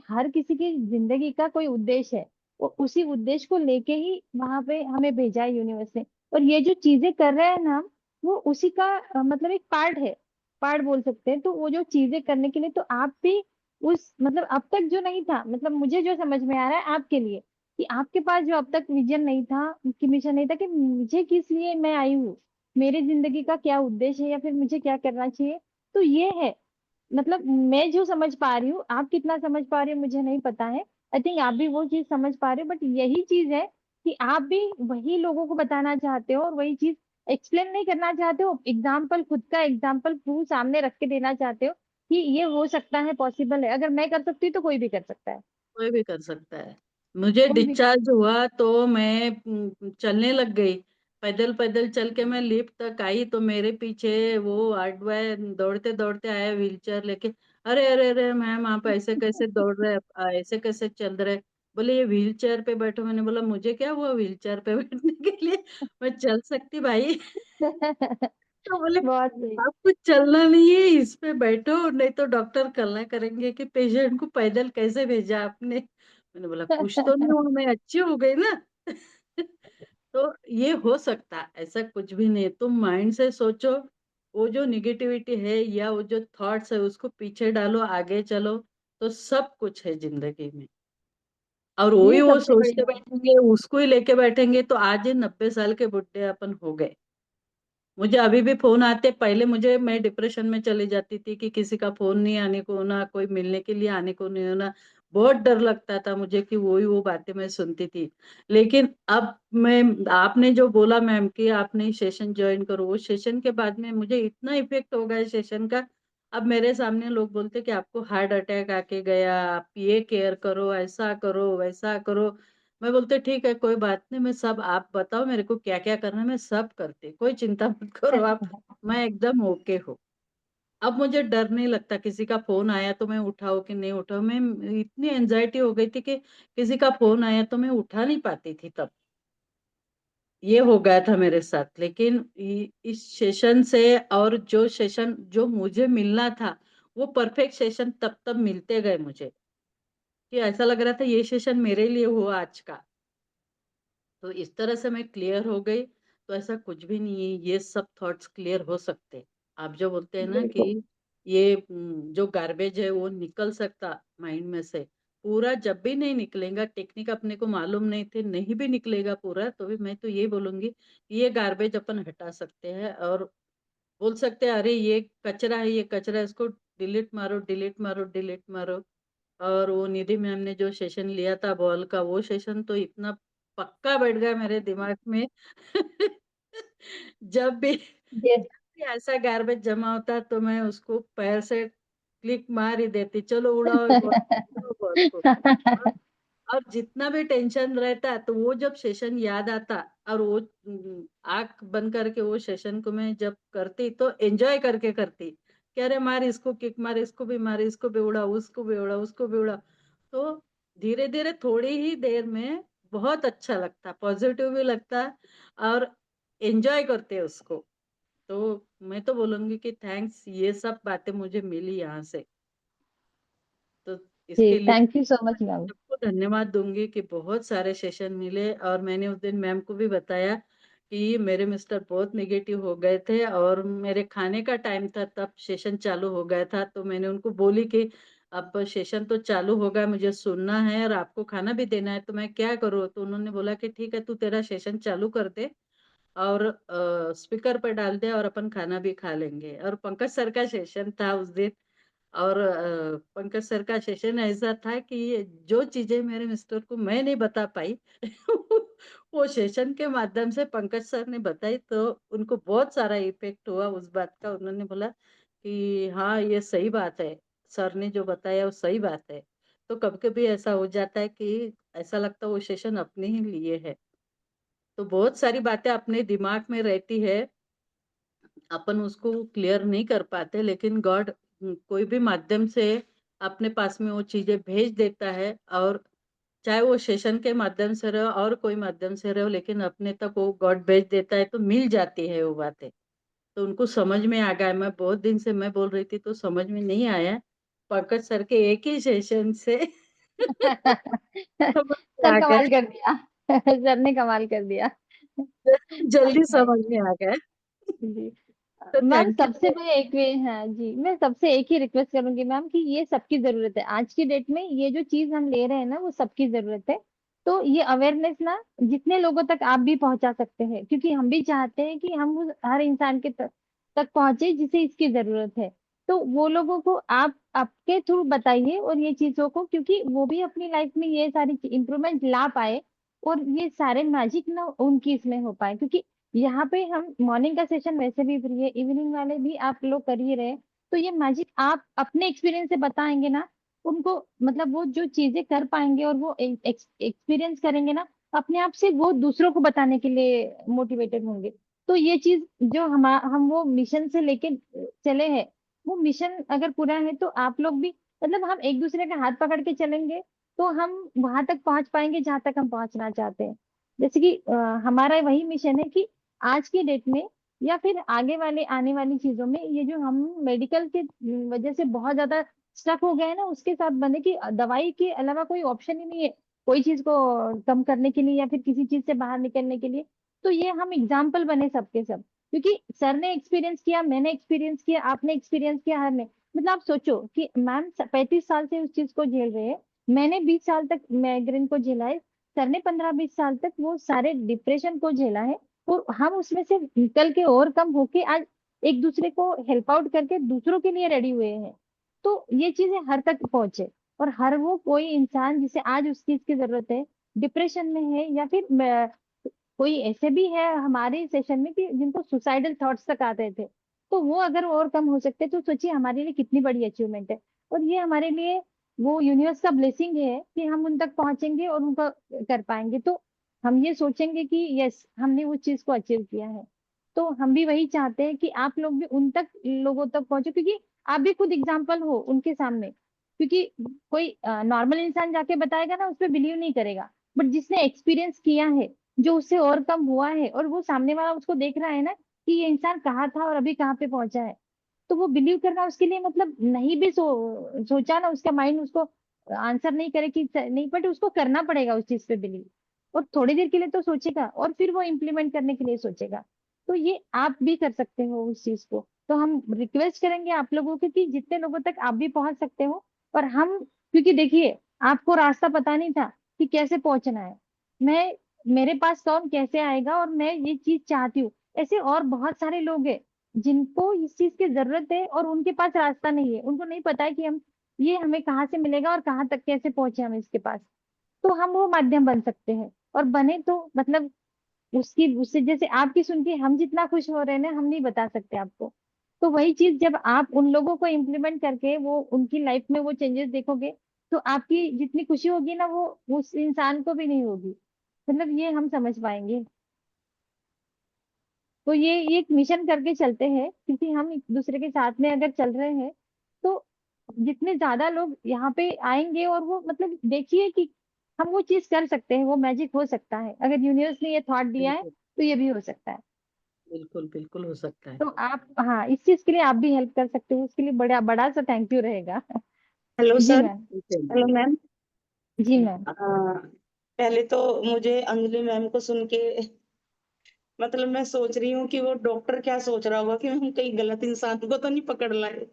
हर किसी की जिंदगी का कोई उद्देश्य है, वो उसी उद्देश्य को लेके ही वहां पे हमें भेजा है यूनिवर्स ने। और ये जो चीजें कर रहे हैं ना हम, वो उसी का मतलब एक पार्ट है, पार्ट बोल सकते हैं। तो वो जो चीजें करने के लिए तो आप भी उस मतलब अब तक जो नहीं था, मतलब मुझे जो समझ में आ रहा है आपके लिए, कि आपके पास जो अब तक विजन नहीं था, कि मिशन नहीं था कि मुझे किस लिए मैं आई हूँ, मेरी जिंदगी का क्या उद्देश्य है, या फिर मुझे क्या करना चाहिए, तो ये है। मतलब मैं जो समझ पा रही हूँ, आप कितना समझ पा रहे हो मुझे नहीं पता है। आई थिंक आप भी वो चीज समझ पा रहे हो, बट यही चीज है कि आप भी वही लोगों को बताना चाहते हो, और वही चीज एक्सप्लेन नहीं करना चाहते हो, एग्जाम्पल, खुद का एग्जाम्पल प्रूफ सामने रख के देना चाहते हो कि ये हो सकता है, पॉसिबल है, अगर मैं कर सकती हूँ तो कोई भी कर सकता है। कोई भी कर सकता है। मुझे कोई भी कर डिस्चार्ज हुआ तो मैं चलने लग गई, पैदल पैदल चल के मैं लिफ्ट तक आई तो मेरे पीछे वो वार्ड बॉय दौड़ते दौड़ते आया व्हीलचेयर लेके। अरे अरे अरे मैम आप ऐसे कैसे दौड़ रहे हैं, ऐसे कैसे चल रहे हैं? बोले ये व्हीलचेयर पे बैठो। मैंने बोला मुझे क्या हुआ व्हीलचेयर पे बैठने के लिए, मैं चल सकती भाई। तो बोले बहुत सही। आपको चलना नहीं है, इस पे बैठो, नहीं तो डॉक्टर कल्ला करेंगे कि पेशेंट को पैदल कैसे भेजा आपने। मैंने बोला कुछ तो नहीं हुआ, मैं अच्छी हो गई ना। तो ये हो सकता, ऐसा कुछ भी नहीं है। तुम माइंड से सोचो, वो जो निगेटिविटी है या वो जो थॉट्स है उसको पीछे डालो, आगे चलो, तो सब कुछ है जिंदगी में। और वही ये वो सबसे बड़ी सोचते बात। बैठेंगे, उसको ही लेके बैठेंगे, तो आज 90 साल के बुढ़े अपन हो गए। मुझे अभी भी फोन आते, पहले मैं डिप्रेशन में चली जाती थी कि किसी का फोन नहीं आने को होना, कोई मिलने के लिए आने को नहीं होना, बहुत डर लगता था मुझे कि वो बातें मैं सुनती थी। लेकिन अब मैं, आपने जो बोला मैम कि आपने सेशन ज्वाइन करो, वो सेशन के बाद में मुझे इतना इफेक्ट हो गया सेशन का। अब मेरे सामने लोग बोलते कि आपको हार्ट अटैक आके गया, आप ये केयर करो, ऐसा करो, वैसा करो। मैं बोलते ठीक है, कोई बात नहीं, मैं सब, आप बताओ मेरे को क्या क्या करना है, मैं सब करती, कोई चिंता मत करो आप, मैं एकदम ओके हूँ। अब मुझे डर नहीं लगता, किसी का फोन आया तो मैं उठाऊं कि नहीं उठाऊं। मैं इतनी एंजाइटी हो गई थी कि किसी का फोन आया तो मैं उठा नहीं पाती थी तब। ये हो गया था मेरे साथ। लेकिन इस सेशन से, और जो सेशन जो मुझे मिलना था, वो परफेक्ट सेशन तब तब मिलते गए मुझे, कि ऐसा लग रहा था ये सेशन मेरे लिए हुआ आज का। तो इस तरह से मैं क्लियर हो गई। तो ऐसा कुछ भी नहीं है, ये सब थॉट्स क्लियर हो सकते। आप जो बोलते हैं ना कि बिल्कुल। ये जो गार्बेज है वो निकल सकता माइंड में से, पूरा जब भी नहीं निकलेगा, टेक्निक अपने को मालूम नहीं थे, नहीं भी निकलेगा पूरा, तो भी मैं तो ये बोलूंगी कि ये गार्बेज अपन हटा सकते हैं। और बोल सकते हैं अरे ये कचरा है, ये कचरा है, इसको डिलीट मारो, डिलीट मारो, डिलीट मारो। और वो निधि मैम ने जो सेशन लिया था बॉल का, वो सेशन तो इतना पक्का बैठ गया मेरे दिमाग में। जब भी ये ऐसा गार्बेज जमा होता तो मैं उसको पैर से क्लिक मार ही देती, चलो उड़ाओ बॉल, उड़ाओ बॉल को। और जितना भी टेंशन रहता तो वो जब सेशन याद आता, और वो आंख बंद करके वो सेशन को मैं जब करती तो एंजॉय करके करती, कि अरे मार इसको, किक मार, इसको भी मार, इसको भी उड़ा, उसको भी उड़ा, उसको भी उड़ा। तो धीरे धीरे थोड़ी ही देर में बहुत अच्छा लगता, पॉजिटिव भी लगता, और एंजॉय करते उसको। तो मैं तो बोलूंगी कि थैंक्स, ये सब बातें मुझे मिली यहाँ से। तो जी, इसके लिए थैंक यू सो मैं मच मैम। सबको धन्यवाद दूंगी कि बहुत सारे सेशन मिले। और मैंने उस दिन मैम को भी बताया कि मेरे मिस्टर बहुत नेगेटिव हो गए थे, और मेरे खाने का टाइम था तब सेशन चालू हो गया था। तो मैंने उनको बोली कि अब सेशन तो चालू होगा, मुझे सुनना है और आपको खाना भी देना है, तो मैं क्या करूँ। तो उन्होंने बोला कि ठीक है, तू तेरा सेशन चालू कर दे और स्पीकर पर डाल दे, और अपन खाना भी खा लेंगे। और पंकज सर का सेशन था उस दिन। और पंकज सर का सेशन ऐसा था कि जो चीजें मेरे मिस्टर को मैं नहीं बता पाई, वो सेशन के माध्यम से पंकज सर ने बताई, तो उनको बहुत सारा इफेक्ट हुआ उस बात का। उन्होंने बोला कि हाँ ये सही बात है, सर ने जो बताया वो सही बात है। तो कभी कभी ऐसा हो जाता है कि ऐसा लगता है वो सेशन अपने ही लिए है। तो बहुत सारी बातें अपने दिमाग में रहती है, अपन उसको क्लियर नहीं कर पाते, लेकिन गॉड कोई भी माध्यम से अपने पास में वो चीजें भेज देता है। और चाहे वो सेशन के माध्यम से रहो और कोई माध्यम से रहो, लेकिन अपने तक वो गॉड भेज देता है, तो मिल जाती है वो बातें। तो उनको समझ में आ गया। मैं बहुत दिन से मैं बोल रही थी तो समझ में नहीं आया, पंकज सर के एक ही सेशन से समझ में सर आ गया, कमाल कर दिया। सर ने कमाल कर दिया। जल्दी नहीं समझ में आ गया। जी। तो मैम थैंक सबसे यू। मैं एक वे हाँ जी, मैं सबसे एक ही रिक्वेस्ट करूंगी मैम कि ये सबकी जरूरत है आज की डेट में, ये जो चीज हम ले रहे हैं ना वो सबकी जरूरत है। तो ये अवेयरनेस ना जितने लोगों तक आप भी पहुंचा सकते हैं, क्योंकि हम भी चाहते हैं कि हम हर इंसान के तक पहुंचे जिसे इसकी जरूरत है। तो वो लोगों को आप आपके थ्रू बताइए और ये चीजों को, क्योंकि वो भी अपनी लाइफ में ये सारी इम्प्रूवमेंट ला पाए और ये सारे मैजिक ना उनकी इसमें हो पाए। क्योंकि यहाँ पे हम मॉर्निंग का सेशन वैसे भी फ्री है, इवनिंग वाले भी आप लोग कर ही रहे हैं। तो ये मैजिक आप अपने एक्सपीरियंस से बताएंगे ना उनको, मतलब वो जो चीजें कर पाएंगे और वो एक्सपीरियंस करेंगे ना, अपने आप से वो दूसरों को बताने के लिए मोटिवेटेड होंगे। तो ये चीज जो हम वो मिशन से लेके चले हैं, वो मिशन अगर पूरा है तो आप लोग भी, मतलब हम एक दूसरे का हाथ पकड़ के चलेंगे तो हम वहां तक पहुंच पाएंगे जहां तक हम पहुंचना चाहते हैं। जैसे कि हमारा वही मिशन है कि आज की डेट में या फिर आगे वाले आने वाली चीजों में, ये जो हम मेडिकल के वजह से बहुत ज्यादा स्टक हो गए हैं ना, उसके साथ बने कि दवाई के अलावा कोई ऑप्शन ही नहीं है कोई चीज को कम करने के लिए या फिर किसी चीज से बाहर निकलने के लिए। तो ये हम एग्जाम्पल बने सबके सब, क्योंकि सर ने एक्सपीरियंस किया, मैंने एक्सपीरियंस किया, आपने एक्सपीरियंस किया, हर ने। मतलब आप सोचो कि मैम 35 साल से उस चीज को झेल रहे हैं, मैंने 20 साल तक माइग्रेन को झेला है, सर ने 15-20 साल तक वो सारे डिप्रेशन को झेला है, और हम उसमें से निकल के ओवरकम होके आज एक दूसरे को हेल्प आउट करके दूसरों के लिए रेडी हुए हैं। तो ये चीजें हर तक पहुंचे, और हर वो कोई इंसान जिसे आज उस चीज की जरूरत है, डिप्रेशन में है, या फिर कोई ऐसे भी है हमारे सेशन में कि जिनको सुसाइडल थॉट्स तक आते थे, तो वो अगर ओवरकम हो सकते तो सोचिए हमारे लिए कितनी बड़ी अचीवमेंट है। और ये हमारे लिए वो यूनिवर्स का ब्लेसिंग है कि हम उन तक पहुंचेंगे और उनका कर पाएंगे, तो हम ये सोचेंगे कि यस हमने उस चीज को अचीव किया है। तो हम भी वही चाहते हैं कि आप लोग भी उन तक लोगों तक पहुंचे, क्योंकि आप भी खुद एग्जाम्पल हो उनके सामने। क्योंकि कोई नॉर्मल इंसान जाके बताएगा ना, उस पर बिलीव नहीं करेगा, बट जिसने एक्सपीरियंस किया है, जो उससे और कम हुआ है, और वो सामने वाला उसको देख रहा है ना कि ये इंसान कहाँ था और अभी कहाँ पे पहुंचा है, तो वो बिलीव करना उसके लिए, मतलब नहीं भी सोचा ना, उसका माइंड उसको आंसर नहीं करे कि नहीं, बट उसको करना पड़ेगा उस चीज पे बिलीव। और थोड़ी देर के लिए तो सोचेगा और फिर वो इम्प्लीमेंट करने के लिए सोचेगा। तो ये आप भी कर सकते हो उस चीज को। तो हम रिक्वेस्ट करेंगे आप लोगों को कि जितने लोगों तक आप भी पहुंच सकते हो, और हम, क्योंकि देखिए आपको रास्ता पता नहीं था कि कैसे पहुंचना है, मैं, मेरे पास कौन कैसे आएगा, और मैं ये चीज चाहती हूँ, ऐसे और बहुत सारे लोग हैं जिनको इस चीज की जरूरत है और उनके पास रास्ता नहीं है, उनको नहीं पता है कि हम ये हमें कहाँ से मिलेगा और कहाँ तक कैसे पहुंचे हम इसके पास। तो हम वो माध्यम बन सकते हैं, और बने तो मतलब उसकी उससे जैसे आपकी सुन के हम जितना खुश हो रहे हैं ना, हम नहीं बता सकते आपको। तो वही चीज जब आप उन लोगों को इम्प्लीमेंट करके वो उनकी लाइफ में वो चेंजेस देखोगे, तो आपकी जितनी खुशी होगी ना, वो उस इंसान को भी नहीं होगी। मतलब ये हम समझ पाएंगे। तो ये एक मिशन करके चलते हैं, क्योंकि हम एक दूसरे के साथ में अगर चल रहे हैं, तो जितने ज्यादा लोग यहाँ पे आएंगे, और वो मतलब देखिए कि हम वो चीज कर सकते हैं, वो मैजिक हो सकता है, अगर यूनिवर्स ने ये थॉट दिया है बिल्कुल तो ये भी हो सकता है। बिल्कुल बिल्कुल हो सकता है। तो आप, हाँ, इस चीज के लिए आप भी हेल्प कर सकते हो, उसके लिए बड़ा बड़ा सा थैंक यू रहेगा। हेलो जी सर। मैम। ठीक है। Hello ma'am. जी मैम। पहले तो मुझे अंजलि मैम को सुन के मतलब मैं सोच रही हूँ कि वो डॉक्टर क्या सोच रहा होगा कि हम कहीं गलत इंसान को तो नहीं पकड़ लाए।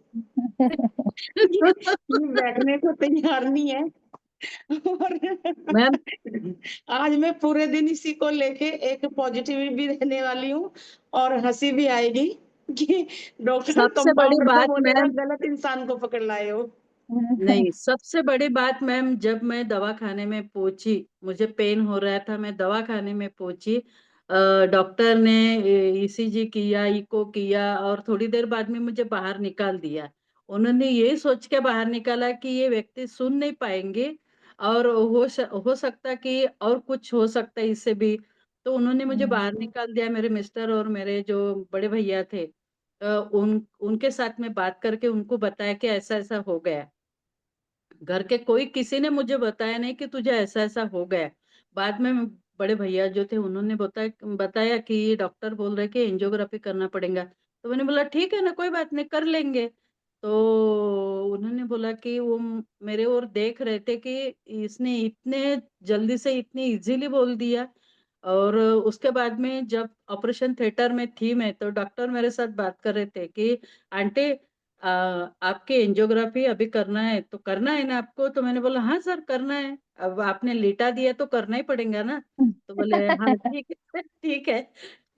ये बैठने को तैयार नहीं है। और मैम आज मैं पूरे दिन इसी को लेके एक पॉजिटिव भी रहने वाली हूँ और हंसी भी आएगी कि डॉक्टर सबसे बड़ी कंपाउंडर को बात बोलेगा मैम, गलत इंसान को पकड़ लाए हो। नहीं सबसे बड़ी बात मैम, जब मैं दवाखाने में पहुंची, मुझे पेन हो रहा था, मैं दवाखाने में पहुंची, डॉक्टर ने ईसीजी किया, इको किया, और थोड़ी देर बाद में मुझे बाहर निकाल दिया। उन्होंने ये सोच के बाहर निकाला कि ये व्यक्ति सुन नहीं पाएंगे, और हो सकता कि और कुछ हो सकता है इससे भी। तो उन्होंने मुझे बाहर निकाल दिया। मेरे मिस्टर और मेरे जो बड़े भैया थे, उनके साथ में बात करके उनको बताया कि ऐसा ऐसा हो गया। घर के कोई किसी ने मुझे बताया नहीं कि तुझे ऐसा ऐसा हो गया। बाद में बड़े भैया जो थे उन्होंने बताया बताया कि डॉक्टर बोल रहे कि एंजियोग्राफी करना पड़ेगा। तो मैंने बोला ठीक है ना, कोई बात नहीं, कर लेंगे। तो उन्होंने बोला कि वो मेरे ओर देख रहे थे कि इसने इतने जल्दी से इतनी इजीली बोल दिया। और उसके बाद में जब ऑपरेशन थिएटर में थी मैं, तो डॉक्टर मेरे साथ बात कर रहे थे कि आंटी, आपके एंजियोग्राफी अभी करना है तो करना है ना आपको। तो मैंने बोला हाँ सर करना है, अब आपने लेटा दिया तो करना ही पड़ेगा ना। तो बोले हाँ ठीक है ठीक है।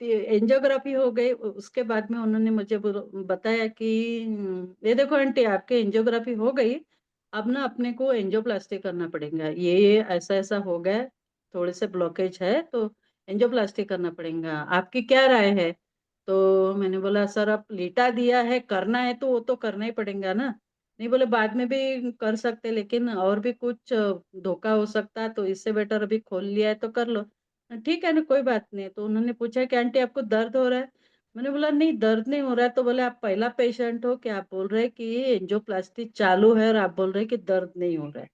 एंजियोग्राफी हो गई। उसके बाद में उन्होंने मुझे बताया कि ये देखो आंटी, आपके एंजियोग्राफी हो गई, अब ना अपने को एंजियोप्लास्टी करना पड़ेगा, ये ऐसा ऐसा हो गया, थोड़े से ब्लॉकेज है, तो एंजियोप्लास्टी करना पड़ेगा, आपकी क्या राय है। तो मैंने बोला सर अब लेटा दिया है, करना है तो वो तो करना ही पड़ेगा ना। नहीं, बोले बाद में भी कर सकते, लेकिन और भी कुछ धोखा हो सकता है, तो इससे बेटर अभी खोल लिया है तो कर लो। ठीक है ना, कोई बात नहीं। तो उन्होंने पूछा कि आंटी आपको दर्द हो रहा है। मैंने बोला नहीं दर्द नहीं हो रहा है। तो बोले आप पहला पेशेंट हो कि आप बोल रहे हैं कि एंजियोप्लास्टी चालू है और आप बोल रहे हैं कि दर्द नहीं हो रहा है।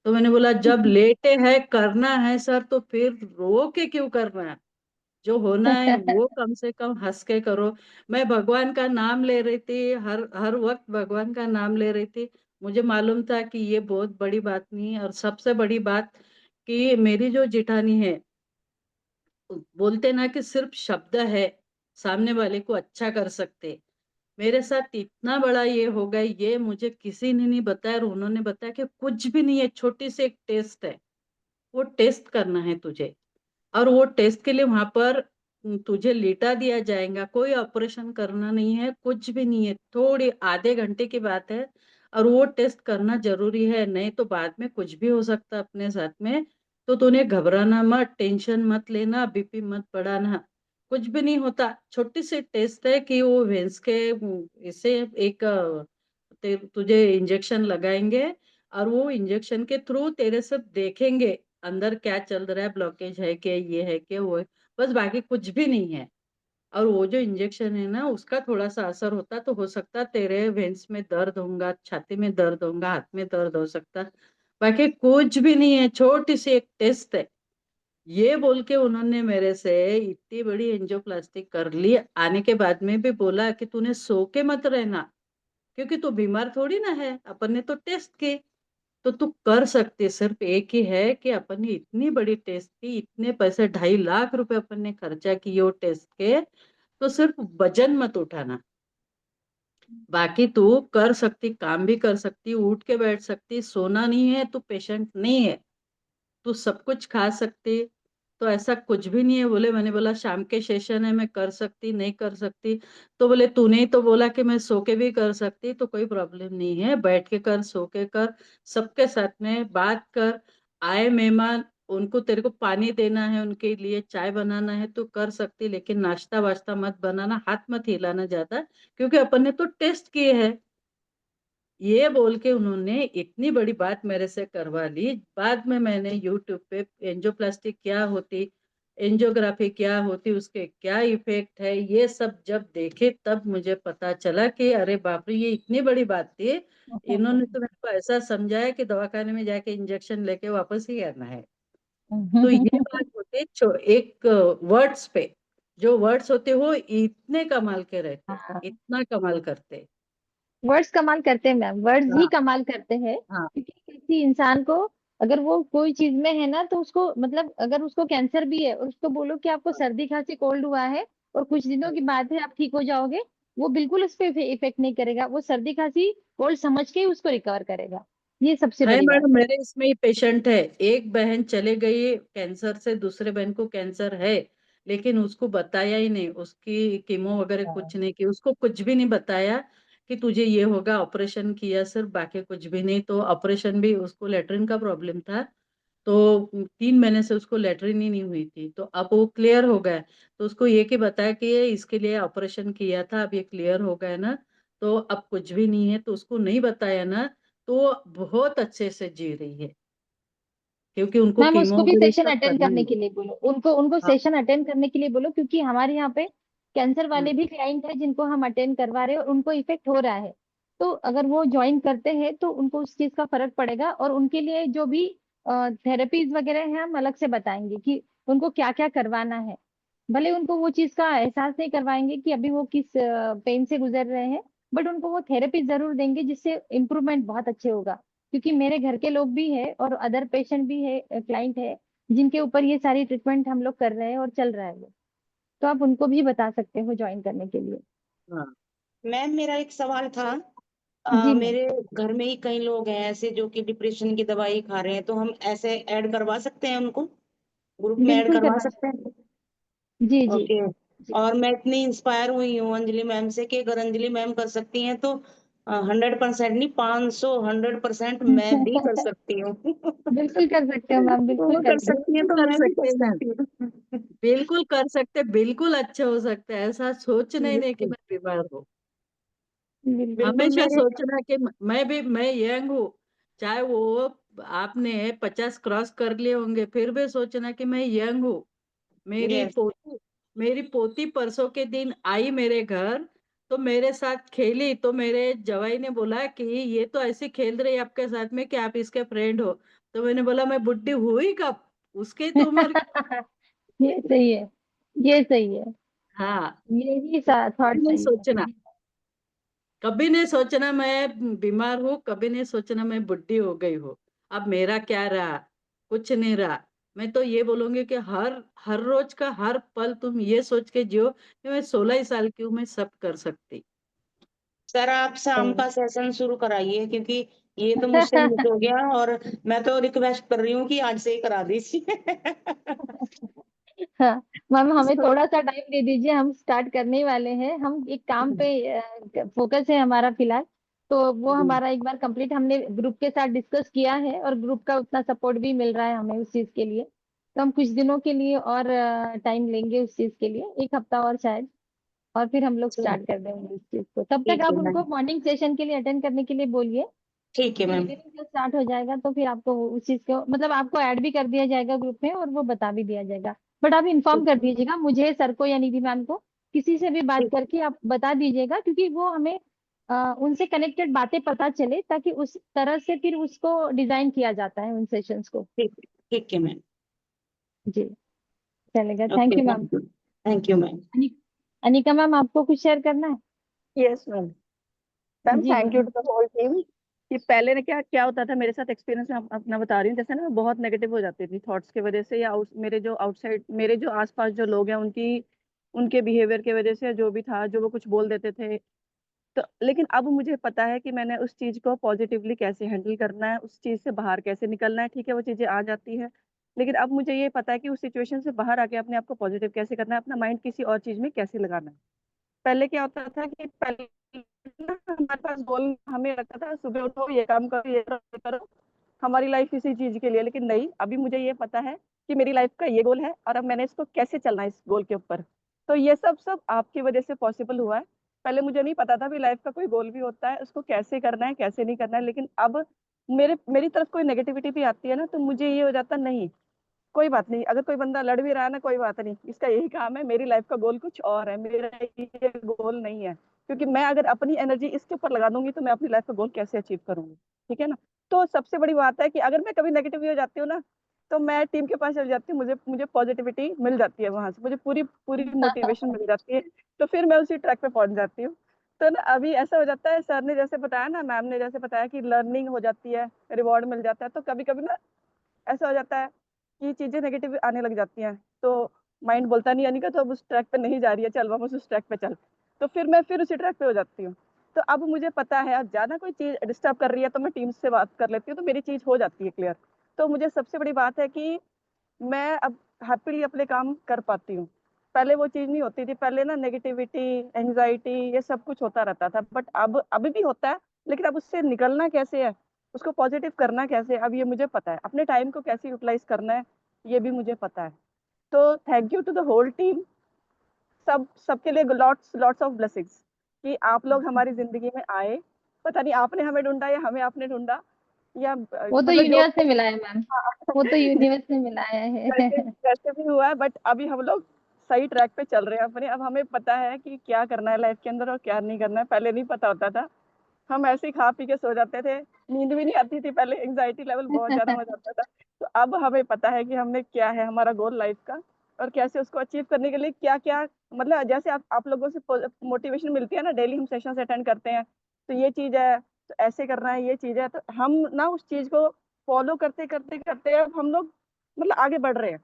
तो मैंने बोला जब लेटे हैं करना है सर, तो फिर रो के क्यों करना है, जो होना है वो कम से कम हंस के करो। मैं भगवान का नाम ले रही थी, हर हर वक्त भगवान का नाम ले रही थी। मुझे मालूम था कि ये बहुत बड़ी बात नहीं है। और सबसे बड़ी बात कि मेरी जो जिठानी है, बोलते ना कि सिर्फ शब्द है सामने वाले को अच्छा कर सकते, मेरे साथ इतना बड़ा ये हो गया, ये मुझे किसी ने नहीं बताया। और उन्होंने बताया कि कुछ भी नहीं है, छोटी सी एक टेस्ट है, वो टेस्ट करना है तुझे। और वो टेस्ट के लिए वहां पर तुझे लेटा दिया जाएगा, कोई ऑपरेशन करना नहीं है, कुछ भी नहीं है, थोड़ी आधे घंटे की बात है। और वो टेस्ट करना जरूरी है, नहीं तो बाद में कुछ भी हो सकता है अपने साथ में। तो तूने घबराना मत, टेंशन मत लेना, बीपी मत बढ़ाना, कुछ भी नहीं होता। छोटी सी टेस्ट है कि वो वेंस के इसे एक तुझे इंजेक्शन लगाएंगे, और वो इंजेक्शन के थ्रू तेरे सब देखेंगे अंदर क्या चल रहा है, ब्लॉकेज है क्या, ये है क्या, वो है, बस बाकी कुछ भी नहीं है। और वो जो इंजेक्शन है ना, उसका थोड़ा सा असर होता तो हो सकता तेरे वेन्स में दर्द होगा, छाती में दर्द होगा, हाथ में दर्द हो सकता, बाकी कुछ भी नहीं है, छोटी सी एक टेस्ट है। ये बोल के उन्होंने मेरे से इतनी बड़ी एंजियोप्लास्टी कर ली। आने के बाद में भी बोला कि तूने सो के मत रहना, क्योंकि तू बीमार थोड़ी ना है, अपन ने तो टेस्ट की, तो तू कर सकती। सिर्फ एक ही है कि अपन ने इतनी बड़ी टेस्ट की, इतने पैसे 2.5 लाख रुपए अपन ने खर्चा किए वो टेस्ट के, तो सिर्फ वजन मत उठाना, बाकी तू कर सकती, काम भी कर सकती, उठ के बैठ सकती, सोना नहीं है, तू पेशेंट नहीं है, तू सब कुछ खा सकती। तो ऐसा कुछ भी नहीं है। बोले, मैंने बोला शाम के सेशन है, मैं कर सकती नहीं कर सकती, तो बोले तूने ही तो बोला कि मैं सो के भी कर सकती, तो कोई प्रॉब्लम नहीं है, बैठ के कर, सो के कर, सबके साथ में बात कर। आए मेहमान, उनको तेरे को पानी देना है, उनके लिए चाय बनाना है तो कर सकती, लेकिन नाश्ता वाश्ता मत बनाना, हाथ मत हिलाना ज्यादा, क्योंकि अपन ने तो टेस्ट किए हैं। ये बोल के उन्होंने इतनी बड़ी बात मेरे से करवा ली। बाद में मैंने यूट्यूब पे एंजियोप्लास्टी क्या होती, एंजियोग्राफी क्या होती, उसके क्या इफेक्ट है, ये सब जब देखे तब मुझे पता चला कि अरे बाप रे, ये इतनी बड़ी बात थी। इन्होंने तो मेरे को ऐसा समझाया कि दवाखाने में जाके इंजेक्शन लेके वापस ही आना है। तो ये बात होती एक वर्ड्स पे, जो वर्ड्स होते वो इतने कमाल के रहते, इतना कमाल करते। वर्ड्स कमाल करते हैं मैम, वर्ड्स ही हाँ कमाल करते हैं। हाँ क्योंकि किसी इंसान को अगर वो कोई चीज में है ना, तो उसको मतलब अगर उसको कैंसर भी है और उसको बोलो कि आपको सर्दी खांसी कोल्ड हुआ है और कुछ दिनों की बात है आप ठीक हो जाओगे, वो बिल्कुल उस पर इफेक्ट नहीं करेगा, वो सर्दी खांसी कोल्ड समझ के ही उसको रिकवर करेगा। ये सबसे है बड़ी बात मैडम, है। मेरे इसमें ही पेशेंट है, एक बहन चले गई कैंसर से, दूसरे बहन को कैंसर है, लेकिन उसको बताया ही नहीं, उसकी कीमो वगैरह कुछ नहीं की, उसको कुछ भी नहीं बताया कि तुझे ये होगा, ऑपरेशन किया सिर्फ, बाकी कुछ भी नहीं। तो ऑपरेशन भी, उसको लेटरिन का प्रॉब्लम था, तो 3 महीने से उसको लेटरिन ही नहीं हुई थी, तो अब वो क्लियर हो गया। तो उसको ये कि बताया कि ये इसके लिए ऑपरेशन किया था, अब ये क्लियर हो गया ना, तो अब कुछ भी नहीं है, तो उसको नहीं बताया ना, तो वो बहुत अच्छे से जी रही है, क्योंकि उनको मैम कीमो उसको भी वगैरह सेशन सब अटेंड करना करने है। के लिए बोलो, उनको उनको हाँ सेशन अटेंड करने के लिए बोलो, क्योंकि हमारे यहाँ पे कैंसर हाँ वाले भी क्लाइंट है जिनको हम अटेंड करवा रहे हैं और उनको इफेक्ट हो रहा है। तो अगर वो ज्वाइन करते हैं तो उनको उस चीज का फर्क पड़ेगा, और उनके लिए जो भी थेरेपीज वगैरह हैं हम अलग से बताएंगे कि उनको क्या क्या करवाना है। भले उनको वो चीज का एहसास नहीं करवाएंगे कि अभी वो किस पेन से गुजर रहे हैं, बट उनको वो थेरेपी जरूर देंगे जिससे इम्प्रूवमेंट बहुत अच्छे होगा। क्योंकि मेरे घर के लोग भी है और अदर पेशेंट भी है, क्लाइंट है, जिनके ऊपर ये सारी ट्रीटमेंट हम लोग कर रहे हैं और चल रहा है वो। तो आप उनको भी बता सकते हो ज्वाइन करने के लिए। हाँ। मैम मेरा एक सवाल था। जी मैम। मेरे घर में ही कई लोग हैं ऐसे जो कि डिप्रेशन की दवाई खा रहे हैं, तो हम ऐसे ऐड करवा सकते हैं उनको, ग्रुप में ऐड बिल्कुल करवा करवा सकते सकते हैं? हैं। जी जी ओके। जी। और मैं इतनी इंस्पायर हुई हूँ अंजलि मैम से कि अगर अंजलि मैम कर सकती हैं तो 100% नहीं, 500 100% मैं भी कर सकती हूँ। बिल्कुल कर सकते हो मैम, तो बिल्कुल वो कर कर सकते सकती हैं बिल्कुल तो कर मैं भी कर सकते हैं मैम, सकती हूँ। बिल्कुल कर सकते, बिल्कुल अच्छा हो सकता है, ऐसा सोचना ही नहीं कि बिल्कुल। मैं बीमार हूँ। हो। बिल्कुल। बिल्कुल हमेशा मेरे। सोचना कि मैं यंग हूँ, चाहे वो आपने 50 क्रॉस कर लिए होंगे, फिर भी सोचना कि मैं यंग हूँ। मेरी यस। पोती मेरी पोती परसों के दिन आई मेरे घर, तो मेरे साथ खेली, तो मेरे जवाई ने बोला कि ये तो ऐसे खेल रही है आपके साथ में कि आप इसके फ्रेंड हो। तो मैंने बोला मैं बुढ़ी हुई कब, उसकी तो उम्र। ये सही है, ये सही है, हाँ, यही तो थॉट नहीं सही है। सोचना। कभी नहीं सोचना मैं बीमार हूँ, कभी नहीं सोचना मैं बुढ़ी हो गई हूँ। अब मेरा क्या रहा, कुछ नहीं रहा। मैं तो ये बोलूंगी कि हर हर रोज का हर पल तुम ये सोच के जियो कि मैं 16 ही साल की हूँ, मैं सब कर सकती। सर आप शाम सही का सेशन शुरू कराइए, क्योंकि ये तो मुझसे मिस हो गया, और मैं तो रिक्वेस्ट कर रही हूँ कि आज से ही करा दीजिए। हाँ मैम, हमें थोड़ा सा टाइम दे दीजिए, हम स्टार्ट करने ही वाले हैं। हम एक काम पे फोकस है हमारा फिलहाल। तो वो जी, हमारा एक बार कंप्लीट हमने ग्रुप के साथ डिस्कस किया है, और ग्रुप का उतना सपोर्ट भी मिल रहा है हमें उस चीज के लिए। तो हम कुछ दिनों के लिए और टाइम लेंगे उस चीज के लिए, एक हफ्ता और शायद, और फिर हम लोग चलो, स्टार्ट कर देंगे इस चीज को। तब तक ठीक है आप उनको मैम। मॉर्निंग सेशन के लिए अटेंड करने के लिए बोलिए, ठीक है क्योंकि मैम। इवनिंग से स्टार्ट हो जाएगा। तो फिर आपको उस चीज को मतलब आपको ऐड भी कर दिया जाएगा ग्रुप में, और वो बता भी दिया जाएगा। बट आप इन्फॉर्म ठीक कर दीजिएगा मुझे, सर को या निधि मैम को, किसी से भी बात ठीक करके आप बता दीजिएगा, क्योंकि वो हमें उनसे कनेक्टेड बातें पता चले, ताकि उस तरह से फिर उसको डिजाइन किया जाता है उन सेशंस को। ठीक ठीक है मैम। जी, चलेगा। Thank okay, you ma'am. Thank you ma'am. Anika ma'am, आपको कुछ शेयर करना है? Yes ma'am. मैम जी थैंक यू बोलिए। To the whole team. कि पहले ने क्या क्या होता था मेरे साथ एक्सपीरियंस, मैं अपना बता रही हूँ। जैसे ना मैं बहुत नेगेटिव हो जाती थी थॉट्स की वजह से, या मेरे जो आउटसाइड, मेरे जो आसपास जो लोग हैं उनकी, उनके बिहेवियर की वजह से, जो भी था, जो वो कुछ बोल देते थे। तो लेकिन अब मुझे पता है कि मैंने उस चीज को पॉजिटिवली कैसे हैंडल करना है, उस चीज से बाहर कैसे निकलना है। ठीक है, वो चीजें आ जाती है, लेकिन अब मुझे ये पता है कि उस सिचुएशन से बाहर आके अपने आप को पॉजिटिव कैसे करना है, अपना माइंड किसी और चीज में कैसे लगाना है। पहले क्या होता था कि पहले ना हमारे पास गोल, हमें लगता था सुबह उठो, ये काम करो, ये करो, ये करो, हमारी लाइफ इसी चीज के लिए। लेकिन नहीं, अभी मुझे ये पता है कि मेरी लाइफ का ये गोल है, और अब मैंने इसको कैसे चलना है इस गोल के ऊपर। तो ये सब सब आपकी वजह से पॉसिबल हुआ है। पहले मुझे नहीं पता था भी लाइफ का कोई गोल भी होता है, उसको कैसे करना है, कैसे नहीं करना है। लेकिन अब मेरी तरफ कोई नेगेटिविटी भी आती है ना, तो मुझे ये हो जाता, नहीं कोई बात नहीं, अगर कोई बंदा लड़ भी रहा है ना, कोई बात नहीं, इसका यही काम है, मेरी लाइफ का गोल कुछ और है, मेरा ये गोल नहीं है। क्योंकि मैं अगर अपनी एनर्जी इसके ऊपर लगा दूंगी तो मैं अपनी लाइफ का गोल कैसे अचीव करूंगी। ठीक है ना। तो सबसे बड़ी बात है कि अगर मैं कभी नेगेटिव हो जाती हूँ ना, तो मैं टीम के पास चली जाती हूँ, मुझे मुझे पॉजिटिविटी मिल जाती है वहां से, मुझे पूरी पूरी मोटिवेशन मिल जाती है। तो फिर मैं उसी ट्रैक पे पहुंच जाती हूँ। तो ना अभी ऐसा हो जाता है, सर ने जैसे बताया ना, मैम ने जैसे बताया कि लर्निंग हो जाती है, रिवॉर्ड मिल जाता है। तो कभी कभी ना ऐसा हो जाता है कि चीजें नेगेटिव आने लग जाती हैं, तो माइंड बोलता नहीं, यानी कि तो अब उस ट्रैक पे नहीं जा रही है, चल वापस उस ट्रैक पे चल। तो फिर मैं फिर उसी ट्रैक पे हो जाती हूँ। तो अब मुझे पता है, अब ज्यादा कोई चीज डिस्टर्ब कर रही है तो मैं टीम से बात कर लेती हूँ, तो मेरी चीज हो जाती है क्लियर। तो मुझे सबसे बड़ी बात है कि मैं अब हैप्पीली अपने काम कर पाती हूँ। पहले वो चीज नहीं होती थी, पहले ना नेगेटिविटी, एंजाइटी, ये सब कुछ होता रहता था। बट अब अभी भी होता है, लेकिन अब उससे निकलना कैसे है, उसको पॉजिटिव करना कैसे है, अब ये मुझे पता है। अपने टाइम को कैसे यूटिलाइज करना है, ये भी मुझे पता है। तो thank you to the whole team, सबके लिए लॉट्स लॉट्स ऑफ ब्लेसिंग्स कि आप लोग हमारी जिंदगी में आए। पता नहीं आपने हमें ढूंढा या हमें आपने ढूंढा, या वो तो मतलब जो यूनिवर्स ने मिलाया मैम, वो तो यूनिवर्स ने मिलाया जैसे है। जैसे भी हुआ है, बट अभी हम लोग सही ट्रैक पे चल रहे हैं अपने। अब हमें पता है कि क्या करना है लाइफ के अंदर और क्या नहीं करना है, पहले नहीं पता होता था। हम ऐसे ही खा पी के सो जाते थे, नींद भी नहीं आती थी, पहले एंजाइटी लेवल बहुत ज्यादा हो जाता था। तो अब हमें पता है कि हमने क्या है हमारा गोल लाइफ का, और कैसे उसको अचीव करने के लिए क्या क्या, मतलब जैसे आप लोगों से मोटिवेशन मिलती है ना, डेली हम सेशन अटेंड करते हैं, तो ये चीज है, तो ऐसे करना है, ये चीज है, तो हम ना उस चीज को फॉलो करते करते करते अब हम लोग मतलब आगे बढ़ रहे हैं।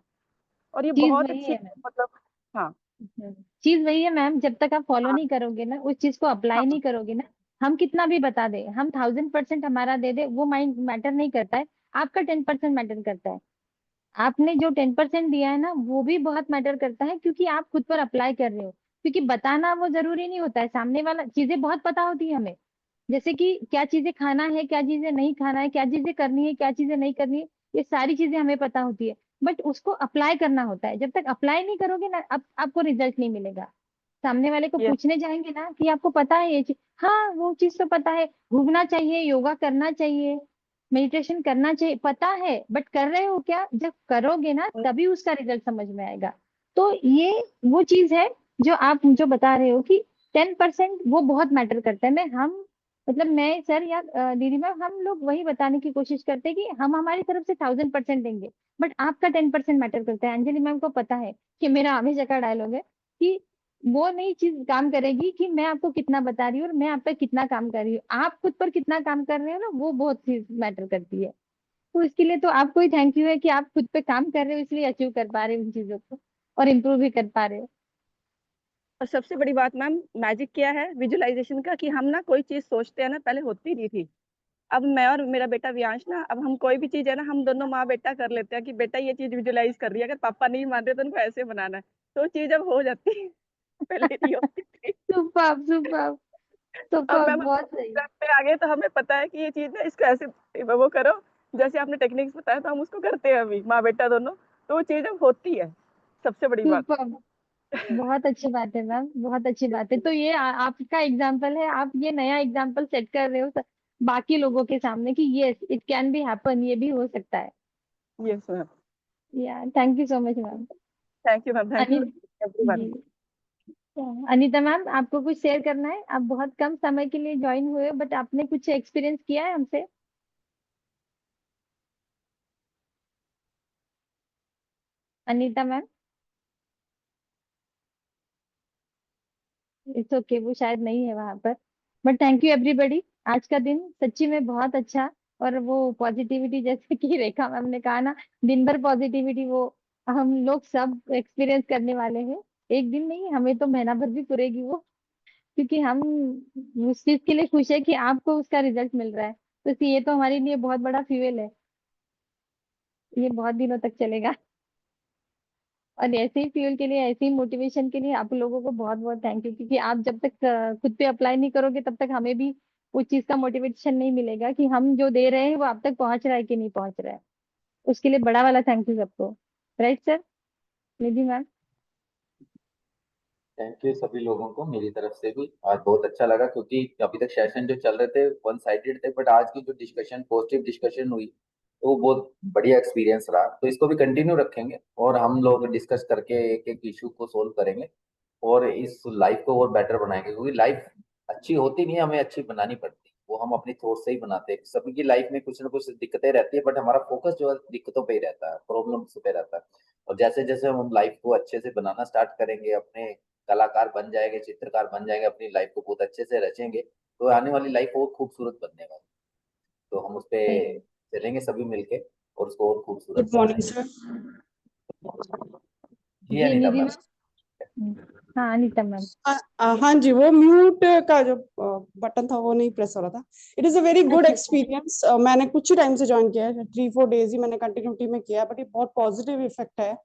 और ये चीज बहुत वही अच्छी, है मैम। मतलब, हाँ चीज वही है मैम, जब तक आप फॉलो हाँ नहीं करोगे ना, उस चीज को अप्लाई हाँ नहीं करोगे ना, हम कितना भी बता दे, हम 1000% हमारा दे दे, वो माइंड मैटर नहीं करता है। आपका 10% मैटर करता है। आपने जो 10% दिया है ना, वो भी बहुत मैटर करता है, क्योंकि आप खुद पर अप्लाई कर रहे हो। क्योंकि बताना वो जरूरी नहीं होता है, सामने वाला चीजें बहुत पता होती है हमें। जैसे कि क्या चीजें खाना है, क्या चीजें नहीं खाना है, क्या चीजें करनी है, क्या चीजें नहीं करनी है, ये सारी चीजें हमें पता होती है। बट उसको अप्लाई करना होता है। जब तक अप्लाई नहीं करोगे ना, आपको रिजल्ट नहीं मिलेगा। सामने वाले को ये पूछने जाएंगे ना कि आपको पता है ये चीज, हाँ वो चीज तो पता है, घूमना चाहिए, योगा करना चाहिए, मेडिटेशन करना चाहिए, पता है, बट कर रहे हो क्या? जब करोगे ना, तभी उसका रिजल्ट समझ में आएगा। तो ये वो चीज है जो आप जो बता रहे हो कि 10% वो बहुत मैटर करता है। हम मतलब मैं सर या दीदी मैम, हम लोग वही बताने की कोशिश करते हैं कि हम हमारी तरफ से 1000% देंगे, बट आपका 10% मैटर करता है। अंजलि मैम को पता है कि मेरा हमेशा का डायलॉग है कि वो नई चीज काम करेगी कि मैं आपको कितना बता रही हूँ और मैं आप पे कितना काम कर रही हूँ, आप खुद पर कितना काम कर रहे हो ना, वो बहुत चीज मैटर करती है। तो इसके लिए तो आपको ही थैंक यू है कि आप खुद पे काम कर रहे हो, इसलिए अचीव कर पा रहे हो उन चीजों को और इम्प्रूव भी कर पा रहे हो। और सबसे बड़ी बात मैम, मैजिक क्या है विजुअलाइजेशन का, कि हम ना कोई चीज सोचते हैं ना, पहले होती नहीं थी। अब मैं और मेरा बेटा वियांश ना, अब हम कोई भी चीज है ना, हम दोनों माँ बेटा कर लेते हैं कि बेटा ये चीज विजुअलाइज कर रही है, अगर पापा नहीं मान रहे तो उनको ऐसे बनाना है, तो चीज अब हो जाती है। पहले नहीं होती थी। सुपर सुपर अब सुपर, मैम बहुत सही। पे आ गए तो हमें पता है कि ये चीज है, इसको ऐसे वो करो, जैसे आपने टेक्निक्स बताया तो हम उसको करते हैं अभी माँ बेटा दोनों, तो वो चीज अब होती है। सबसे बड़ी बात। सुपर, बहुत अच्छी बात है मैम, बहुत अच्छी बात है। तो ये आपका एग्जाम्पल है, आप ये नया एग्जाम्पल सेट कर रहे हो बाकी लोगों के सामने कि yes it can be happen, ये भी हो सकता है। Yes ma'am. या thank you so much ma'am. Thank you ma'am, thank you Anil everyone. जी, अनीता मैम आपको कुछ शेयर करना है? आप बहुत कम समय के लिए ज्वाइन हुए हो बट आपने कुछ एक्सपीरियंस किया है हमसे? अनीता मैम, इट्स ओके, वो शायद नहीं है वहां पर। बट थैंक यू एवरीबॉडी, आज का दिन सच्ची में बहुत अच्छा। और वो पॉजिटिविटी जैसे कि रेखा मैम ने कहा ना, दिन भर पॉजिटिविटी, वो हम लोग सब एक्सपीरियंस करने वाले हैं। एक दिन नहीं, हमें तो महीना भर भी पूरेगी वो, क्योंकि हम उस चीज के लिए खुश है कि आपको उसका रिजल्ट मिल रहा है। तो ये तो हमारे लिए बहुत बड़ा फ्यूल है, ये बहुत दिनों तक चलेगा। और ऐसे ही फ्यूल के लिए, ऐसे ही मोटिवेशन के लिए आप लोगों को बहुत बहुत थैंक यू, क्योंकि आप जब तक खुद पे अप्लाई नहीं करोगे तब तक हमें भी उस चीज का मोटिवेशन नहीं मिलेगा कि हम जो दे रहे हैं वो आप तक पहुंच रहा है कि नहीं पहुंच रहा है। उसके लिए बड़ा वाला थैंक यू सबको। Right sir? Nidhi ma'am. Thank you सभी लोगों को मेरी तरफ से भी। आज बहुत अच्छा लगा क्योंकि अभी तक सेशन जो चल रहे थे वन साइडेड थे, बट आज की जो डिस्कशन, पॉजिटिव डिस्कशन हुई, तो वो बहुत बढ़िया एक्सपीरियंस रहा। तो इसको भी कंटिन्यू रखेंगे और हम लोग डिस्कस करके एक एक इशू को सोल्व करेंगे और इस लाइफ को और बेटर बनाएंगे, क्योंकि लाइफ अच्छी होती नहीं है, हमें अच्छी बनानी पड़ती है। वो हम अपनी थॉट से ही बनाते हैं। सभी की लाइफ में कुछ ना कुछ दिक्कतें रहती है, बट हमारा फोकस जो है दिक्कतों पे ही रहता है, प्रॉब्लम्स पे रहता है। और जैसे जैसे हम लाइफ को अच्छे से बनाना स्टार्ट करेंगे, अपने कलाकार बन जाएंगे, चित्रकार बन जाएंगे, अपनी लाइफ को बहुत अच्छे से रचेंगे, तो आने वाली लाइफ और खूबसूरत बनने वाली। तो हम उस पे सही। चलेंगे सभी मिलके और उसको और खूबसूरत गुड मॉर्निंग बनाएंगे। सर। जी जी अनिता निधि मैम। मैम। हाँ अनीता मैम। हाँ जी, वो म्यूट का जो बटन था वो नहीं प्रेस हो रहा था। It is a very good अच्छा अच्छा। एक्सपीरियंस। मैंने कुछ ही टाइम से ज्वाइन किया है, 3-4 डेज ही मैंने कंटिन्यूटी में किया है, बट ये बहुत पॉजिटिव इफेक्ट है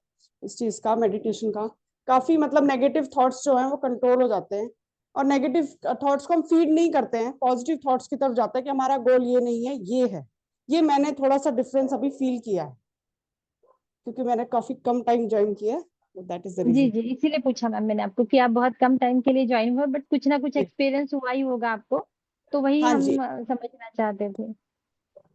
इस चीज का, मेडिटेशन का। काफी मतलब नेगेटिव थॉट्स जो हैं वो कंट्रोल हो जाते हैं, और नेगेटिव थॉट्स को हम फीड नहीं करते हैं, पॉजिटिव थॉट्स की तरफ जाता है कि हमारा गोल ये नहीं है, ये है। ये मैंने थोड़ा सा डिफरेंस अभी फील किया है, क्योंकि मैंने काफी कम टाइम ज्वाइन किया है, दैट इज द जी रीजन। जी, इसीलिए पूछा मैम मैंने आपको कि आप बहुत कम टाइम के लिए ज्वाइन हुए बट कुछ ना कुछ एक्सपीरियंस हुआ ही होगा आपको, तो वही हाँ हम जी, समझना चाहते थे।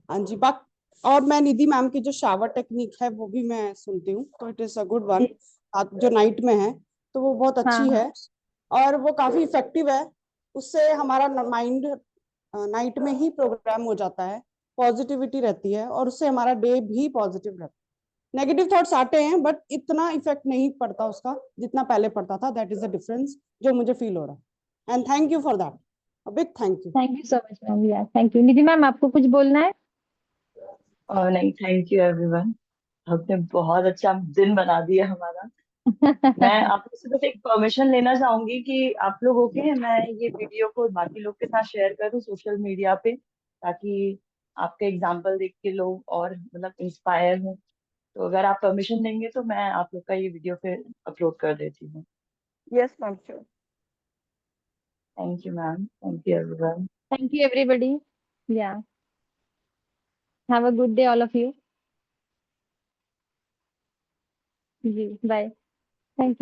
हाँ जी। बाक और मैं निधि मैम की जो शावर टेक्निक है वो भी मैं सुनती हूँ, तो it is a good one. जी। जो नाइट में है तो वो बहुत हाँ अच्छी हाँ। है, और वो काफी इफेक्टिव है। उससे हमारा माइंड नाइट में ही प्रोग्राम हो जाता है, पॉजिटिविटी रहती है, और उससे हमारा डे भी पॉजिटिव रहता है। नेगेटिव थॉट्स आते हैं बट इतना इफेक्ट नहीं पड़ता उसका जितना पहले पड़ता था। दैट इज द डिफरेंस जो मुझे फील हो रहा है, and thank you for that, a big thank you. Thank you so much ma'am, या थैंक यू। निधि मैम आपको कुछ बोलना है? और नहीं, थैंक यू एवरीवन। आपने बहुत अच्छा दिन बना दिया हमारा। मैं आप लोग से बस एक परमिशन लेना चाहूंगी कि आप लोग ओके, मैं ये वीडियो को बाकी लोग के साथ शेयर करूँ सोशल मीडिया पे, ताकि आपके एग्जाम्पल देख के लोग और मतलब इंस्पायर हों। तो अगर आप परमिशन देंगे तो मैं आप लोग का ये वीडियो फिर अपलोड कर देती हूँ। Yes ma'am, sure. Thank you ma'am, thank you everyone. Thank you everybody, या have a good day all of you. जी बाय। Thank you.